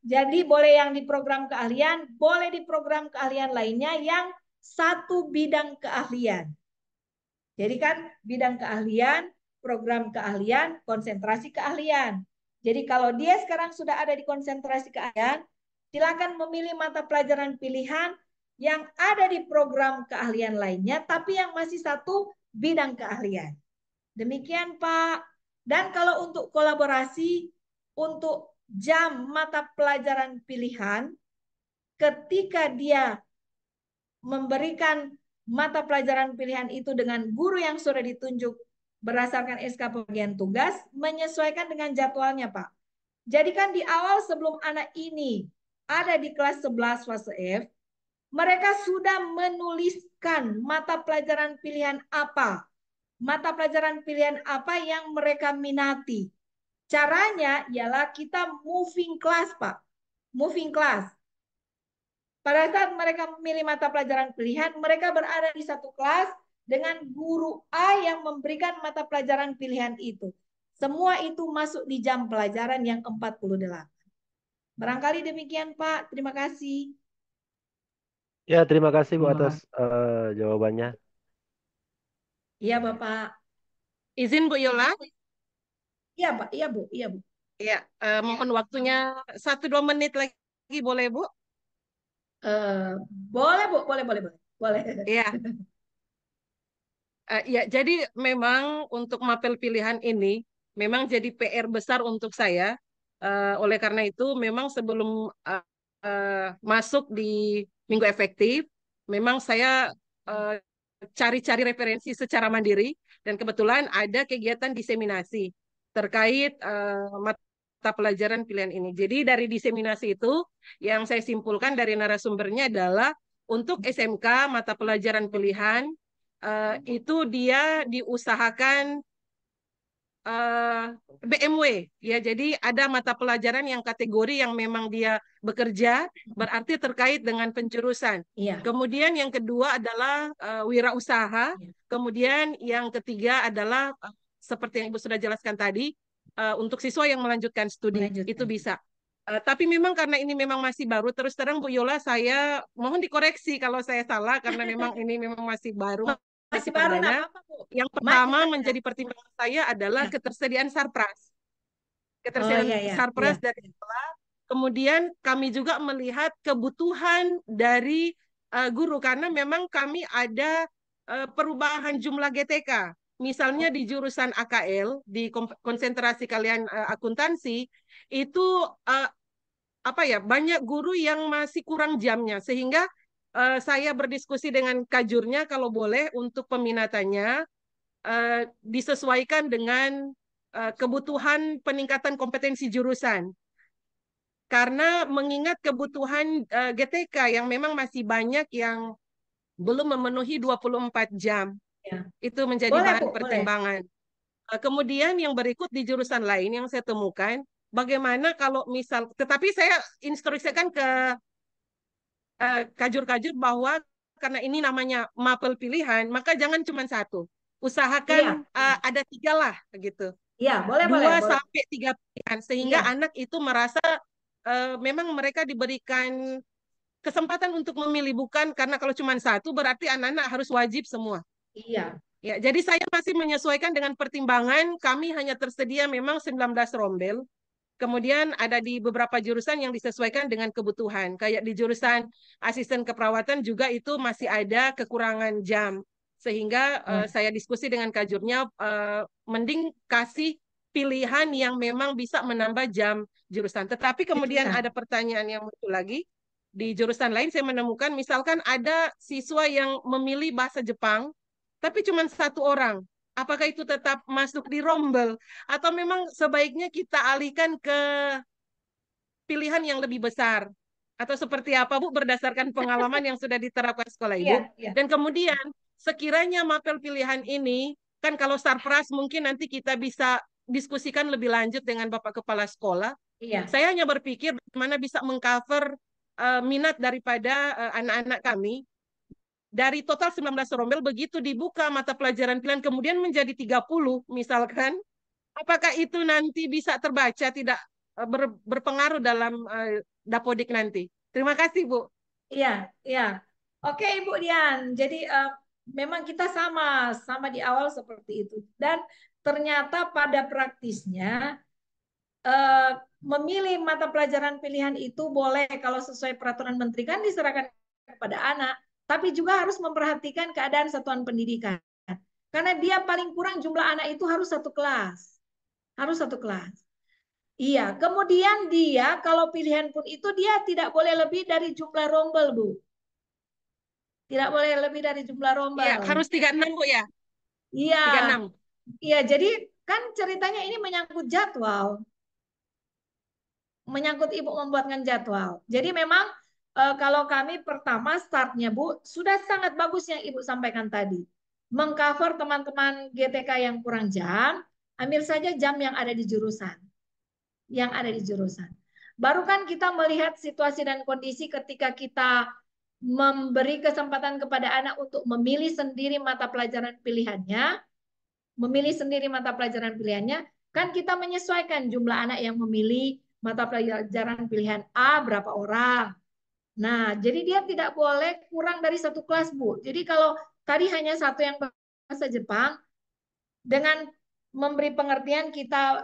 Jadi boleh yang di program keahlian, boleh di program keahlian lainnya yang satu bidang keahlian. Jadi kan bidang keahlian, program keahlian, konsentrasi keahlian. Jadi kalau dia sekarang sudah ada di konsentrasi keahlian, silakan memilih mata pelajaran pilihan yang ada di program keahlian lainnya, tapi yang masih satu bidang keahlian. Demikian Pak. Dan kalau untuk kolaborasi, untuk jam mata pelajaran pilihan, ketika dia memberikan mata pelajaran pilihan itu dengan guru yang sudah ditunjuk berdasarkan SK pembagian tugas, menyesuaikan dengan jadwalnya, Pak. Jadi kan di awal sebelum anak ini ada di kelas 11 fase F, mereka sudah menuliskan mata pelajaran pilihan apa. Mata pelajaran pilihan apa yang mereka minati. Caranya ialah kita moving class, Pak. Moving class. Pada saat mereka memilih mata pelajaran pilihan, mereka berada di satu kelas dengan guru A yang memberikan mata pelajaran pilihan itu. Semua itu masuk di jam pelajaran yang 48. Barangkali demikian, Pak. Terima kasih. Ya, terima kasih Bu atas jawabannya. Iya, Bapak. Izin Bu Yola. Iya, Pak. Iya, Bu. Iya, Bu. Ya, mohon waktunya 1-2 menit lagi boleh Bu? Boleh, Bu. Boleh, boleh, boleh. Boleh. Iya. Ya, jadi memang untuk mapel pilihan ini memang jadi PR besar untuk saya. Oleh karena itu, memang sebelum masuk di minggu efektif, memang saya cari-cari referensi secara mandiri dan kebetulan ada kegiatan diseminasi terkait mata pelajaran pilihan ini. Jadi dari diseminasi itu yang saya simpulkan dari narasumbernya adalah untuk SMK mata pelajaran pilihan itu dia diusahakan BMW ya, jadi ada mata pelajaran yang kategori yang memang dia bekerja berarti terkait dengan penjurusan. Iya. Kemudian yang kedua adalah wirausaha. Iya. Kemudian yang ketiga adalah seperti yang Ibu sudah jelaskan tadi untuk siswa yang melanjutkan studi itu bisa. Tapi memang karena ini memang masih baru, terus terang Bu Yola saya mohon dikoreksi kalau saya salah karena memang ini memang masih baru. Masih baru, perdana. apa-apa, Bu. Yang pertama Maju, menjadi pertimbangan saya adalah ketersediaan sarpras. Ketersediaan iya, iya, sarpras iya. dari sekolah. Kemudian kami juga melihat kebutuhan dari guru karena memang kami ada perubahan jumlah GTK. Misalnya di jurusan AKL di konsentrasi kalian akuntansi itu apa ya, banyak guru yang masih kurang jamnya sehingga saya berdiskusi dengan kajurnya kalau boleh untuk peminatannya disesuaikan dengan kebutuhan peningkatan kompetensi jurusan. Karena mengingat kebutuhan GTK yang memang masih banyak yang belum memenuhi 24 jam. Ya. Itu menjadi Boleh, bahan Bu, pertimbangan. Kemudian yang berikut di jurusan lain yang saya temukan, bagaimana kalau misal, tetapi saya instruksikan ke kajur-kajur bahwa karena ini namanya mapel pilihan, maka jangan cuma satu. Usahakan ada 3 lah, gitu. Iya, boleh, 2 boleh. sampai 3 pilihan, sehingga Iya. anak itu merasa memang mereka diberikan kesempatan untuk memilih, bukan karena kalau cuma satu berarti anak-anak harus wajib semua. Iya. Ya, jadi saya masih menyesuaikan dengan pertimbangan, kami hanya tersedia memang 19 rombel. Kemudian ada di beberapa jurusan yang disesuaikan dengan kebutuhan. Kayak di jurusan asisten keperawatan juga itu masih ada kekurangan jam. Sehingga saya diskusi dengan kajurnya, mending kasih pilihan yang memang bisa menambah jam jurusan. Tetapi kemudian ada pertanyaan yang muncul lagi. Di jurusan lain saya menemukan misalkan ada siswa yang memilih bahasa Jepang, tapi cuma 1 orang. Apakah itu tetap masuk di rombel? Atau memang sebaiknya kita alihkan ke pilihan yang lebih besar? Atau seperti apa, Bu, berdasarkan pengalaman yang sudah diterapkan sekolah Ibu? Dan kemudian, sekiranya mapel pilihan ini, kan kalau sarpras mungkin nanti kita bisa diskusikan lebih lanjut dengan Bapak Kepala Sekolah. Saya hanya berpikir bagaimana bisa mengcover minat daripada anak-anak kami. Dari total 19 rombel, begitu dibuka mata pelajaran pilihan kemudian menjadi 30 misalkan, apakah itu nanti bisa terbaca tidak berpengaruh dalam Dapodik nanti? Terima kasih, Bu. Iya, iya. Oke, Ibu Dian. Jadi memang kita sama di awal seperti itu. Dan ternyata pada praktisnya memilih mata pelajaran pilihan itu boleh kalau sesuai peraturan menteri kan diserahkan kepada anak. Tapi juga harus memperhatikan keadaan satuan pendidikan. Karena dia paling kurang jumlah anak itu harus 1 kelas. Harus 1 kelas. Iya, kemudian dia kalau pilihan pun itu dia tidak boleh lebih dari jumlah rombel, Bu. Tidak boleh lebih dari jumlah Iya, rombel. harus 36 Bu ya. Iya, 36. iya. Jadi kan ceritanya ini menyangkut jadwal, menyangkut ibu membuatkan jadwal. Jadi memang kalau kami pertama startnya Bu sudah sangat bagus yang ibu sampaikan tadi, mengcover teman-teman GTK yang kurang jam, ambil saja jam yang ada di jurusan, yang ada di jurusan. Baru kan kita melihat situasi dan kondisi ketika kita memberi kesempatan kepada anak untuk memilih sendiri mata pelajaran pilihannya, memilih sendiri mata pelajaran pilihannya, kan kita menyesuaikan jumlah anak yang memilih mata pelajaran pilihan A berapa orang. Nah, jadi dia tidak boleh kurang dari satu kelas, Bu. Jadi kalau tadi hanya satu yang bahasa Jepang, dengan memberi pengertian kita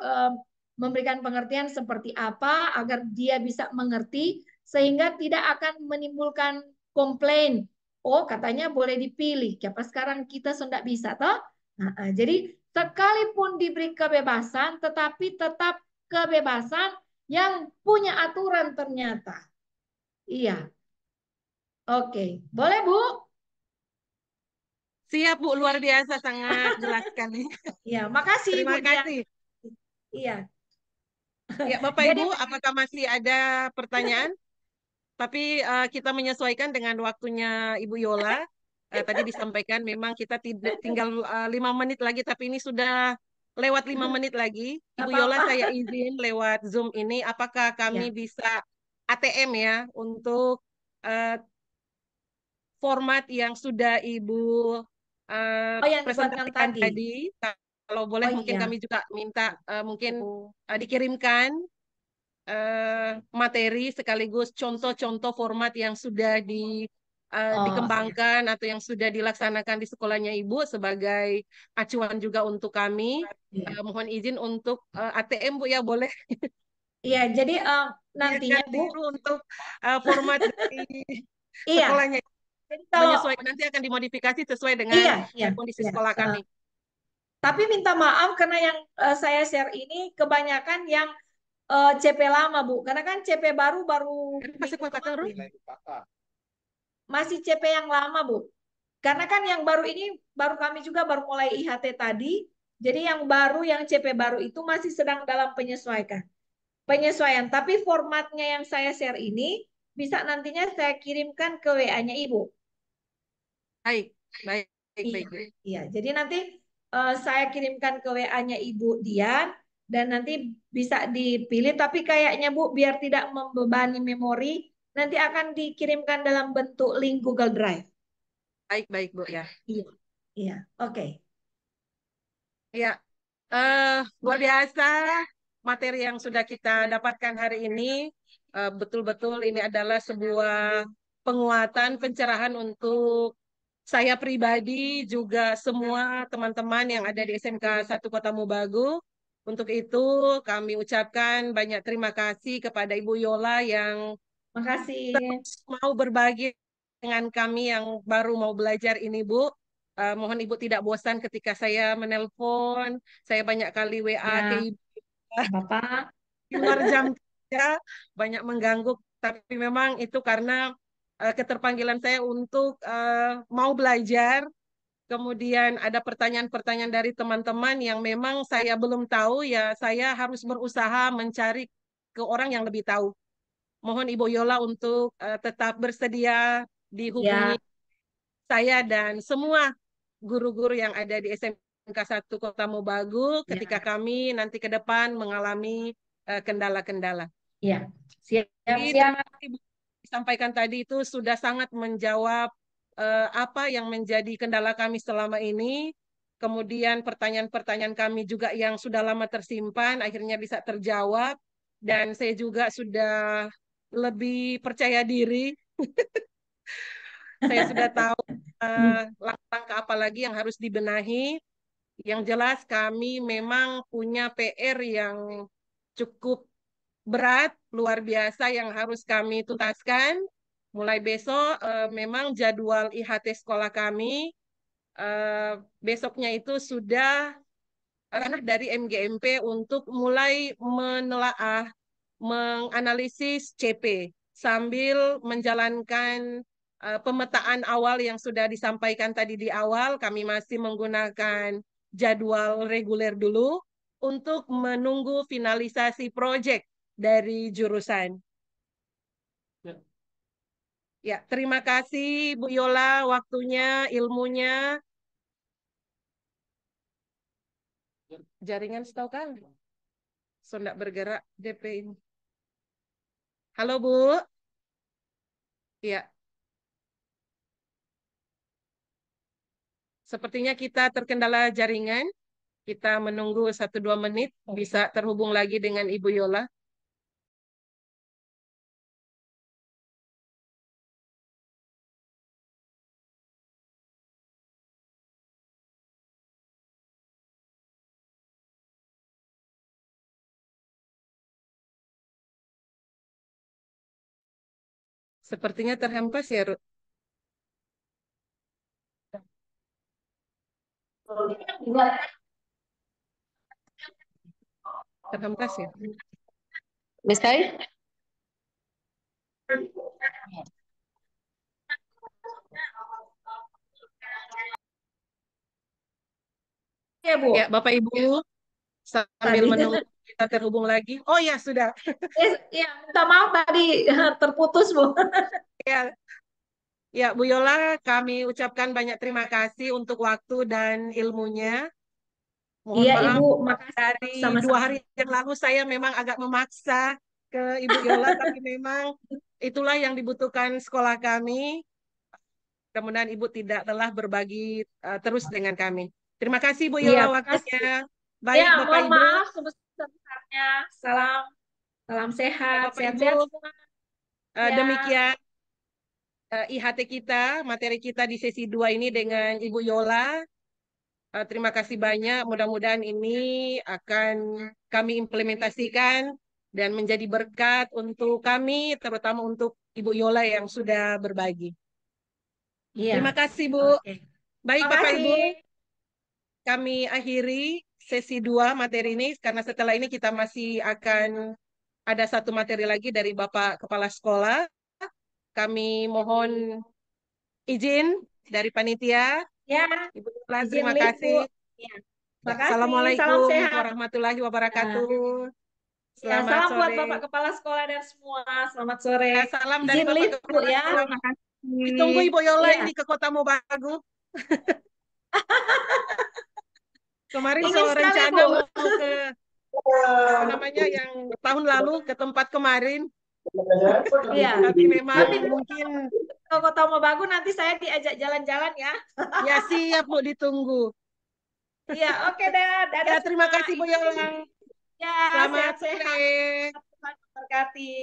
memberikan pengertian seperti apa agar dia bisa mengerti sehingga tidak akan menimbulkan komplain. Oh, katanya boleh dipilih. Apa sekarang kita sudah bisa toh? Nah, jadi sekalipun diberi kebebasan tetapi tetap kebebasan yang punya aturan ternyata. Iya. Oke. Boleh, Bu? Siap Bu, luar biasa sangat jelas sekali. Iya, makasih Terima Bu Dian. kasih. Iya. Ya, Bapak Jadi Ibu, apakah masih ada pertanyaan? Tapi kita menyesuaikan dengan waktunya Ibu Yola. Tadi disampaikan memang kita tinggal 5 menit lagi, tapi ini sudah lewat 5 menit lagi. nggak Ibu Yola, apa-apa. saya izin lewat Zoom ini, apakah kami Ya. bisa ATM ya untuk uh, format yang sudah Ibu Oh, yang dibuatkan presentasikan tadi. tadi? Kalau boleh, Oh mungkin iya. kami juga minta mungkin dikirimkan materi sekaligus contoh-contoh format yang sudah Oh iya. dikembangkan atau yang sudah dilaksanakan di sekolahnya Ibu sebagai acuan juga untuk kami. Iya. Mohon izin untuk ATM Bu ya, boleh Iya, jadi nantinya biarkan Bu, tiru untuk format dari iya. sekolahnya, Jadi kalau menyesuaikan, nanti akan dimodifikasi sesuai dengan iya, iya, kondisi iya. sekolah kami. Tapi minta maaf karena yang saya share ini kebanyakan yang CP lama Bu, karena kan CP baru baru Masih minggu kuat terus? kemarin. Masih CP yang lama Bu. Karena kan yang baru ini baru kami juga baru mulai IHT tadi. Jadi yang baru yang CP baru itu masih sedang dalam penyesuaian. Tapi formatnya yang saya share ini bisa nantinya saya kirimkan ke WA-nya Ibu. Baik, baik, Iya, baik, baik. iya. Jadi nanti saya kirimkan ke WA-nya Ibu Dian dan nanti bisa dipilih. Tapi kayaknya Bu, biar tidak membebani memori, nanti akan dikirimkan dalam bentuk link Google Drive. Baik, baik Bu ya. Iya, iya. Oke. Ya, luar biasa materi yang sudah kita dapatkan hari ini. Betul-betul ini adalah sebuah penguatan, pencerahan untuk saya pribadi, juga semua teman-teman yang ada di SMK 1 Kota Mobagu. Untuk itu kami ucapkan banyak terima kasih kepada Ibu Yola yang Makasih. mau berbagi dengan kami yang baru mau belajar ini, Bu. Mohon Ibu tidak bosan ketika saya menelpon, saya banyak kali WA ke Ya, Ibu Bapak. di luar jam kerja, banyak mengganggu, tapi memang itu karena keterpanggilan saya untuk mau belajar. Kemudian ada pertanyaan-pertanyaan dari teman-teman yang memang saya belum tahu, ya saya harus berusaha mencari ke orang yang lebih tahu. Mohon Ibu Yola untuk tetap bersedia dihubungi Ya, saya dan semua guru-guru yang ada di SMK 1 Kota Mobagu ketika ya, kami nanti ke depan mengalami kendala-kendala. ya. Siap, Jadi siap. terima kasih Bu, disampaikan tadi itu sudah sangat menjawab apa yang menjadi kendala kami selama ini. Kemudian pertanyaan-pertanyaan kami juga yang sudah lama tersimpan akhirnya bisa terjawab. Dan saya juga sudah lebih percaya diri. Saya sudah tahu langkah-langkah apa lagi yang harus dibenahi. Yang jelas kami memang punya PR yang cukup berat, luar biasa yang harus kami tuntaskan. Mulai besok memang jadwal IHT sekolah kami besoknya itu sudah ranah dari MGMP untuk mulai menelaah, menganalisis CP sambil menjalankan pemetaan awal yang sudah disampaikan tadi di awal. Kami masih menggunakan jadwal reguler dulu untuk menunggu finalisasi proyek dari jurusan. Ya, terima kasih Bu Yola waktunya, ilmunya. Jaringan setahu kan? So, nggak bergerak DP ini. Halo Bu. Ya, sepertinya kita terkendala jaringan. Kita menunggu 1-2 menit bisa terhubung lagi dengan Ibu Yola. Sepertinya terhempas ya, Ruth. Terhempas ya. Bestari? Ya, Bu. Ya, Bapak Ibu, sambil Tadi. menunggu kita terhubung lagi. Oh ya, sudah. Ya, minta maaf tadi terputus, Bu. Ya, ya, Bu Yola, kami ucapkan banyak terima kasih untuk waktu dan ilmunya. Mohon Iya, maaf, Ibu, makasih dari 2 sama-sama. hari yang lalu saya memang agak memaksa ke Ibu Yola, tapi memang itulah yang dibutuhkan sekolah kami. Mudah-mudahan Ibu tidak lelah berbagi terus dengan kami. Terima kasih Bu Iya, Yola makasih. waktunya. Ya, Baik Bapak mohon Ibu, maaf sebesar-besarnya. Salam, salam sehat, Bapak Ibu, sehat-sehat semua. Ya, demikian IHT kita, materi kita di sesi 2 ini dengan Ibu Yola. Terima kasih banyak. Mudah-mudahan ini akan kami implementasikan dan menjadi berkat untuk kami, terutama untuk Ibu Yola yang sudah berbagi. iya. Terima kasih Bu. Oke. Baik Bapak Makasih. Ibu, kami akhiri sesi 2 materi ini karena setelah ini kita masih akan ada 1 materi lagi dari Bapak Kepala Sekolah. Kami mohon izin dari panitia. Ya, Ibu Yola, izin terima lift, Bu. kasih. Ya. Ya, Makasih. Salam Assalamualaikum sehat. warahmatullahi Ya. wabarakatuh. Ya, Selamat salam buat sore. Bapak Kepala Sekolah dan semua. Selamat sore. Ya, salam dari Izin Bapak lift, Bu, Kepala ya. Sekolah. Terima Ditunggu kasih. Ibu Yola Iya. ini ke Kota Mobagu. Kemarin Ingin sekali, rencana Bu. mau ke apa namanya yang tahun lalu ke tempat kemarin, Iya. tapi memang Nanti Bu, mungkin ke Kota Mobagu nanti saya diajak jalan-jalan ya. ya siap Bu ditunggu. Iya, oke dah. Dadah Ya terima semua. kasih Bu Yola. Ya, Selamat sehat-sehat. sore. Tuhan memberkati.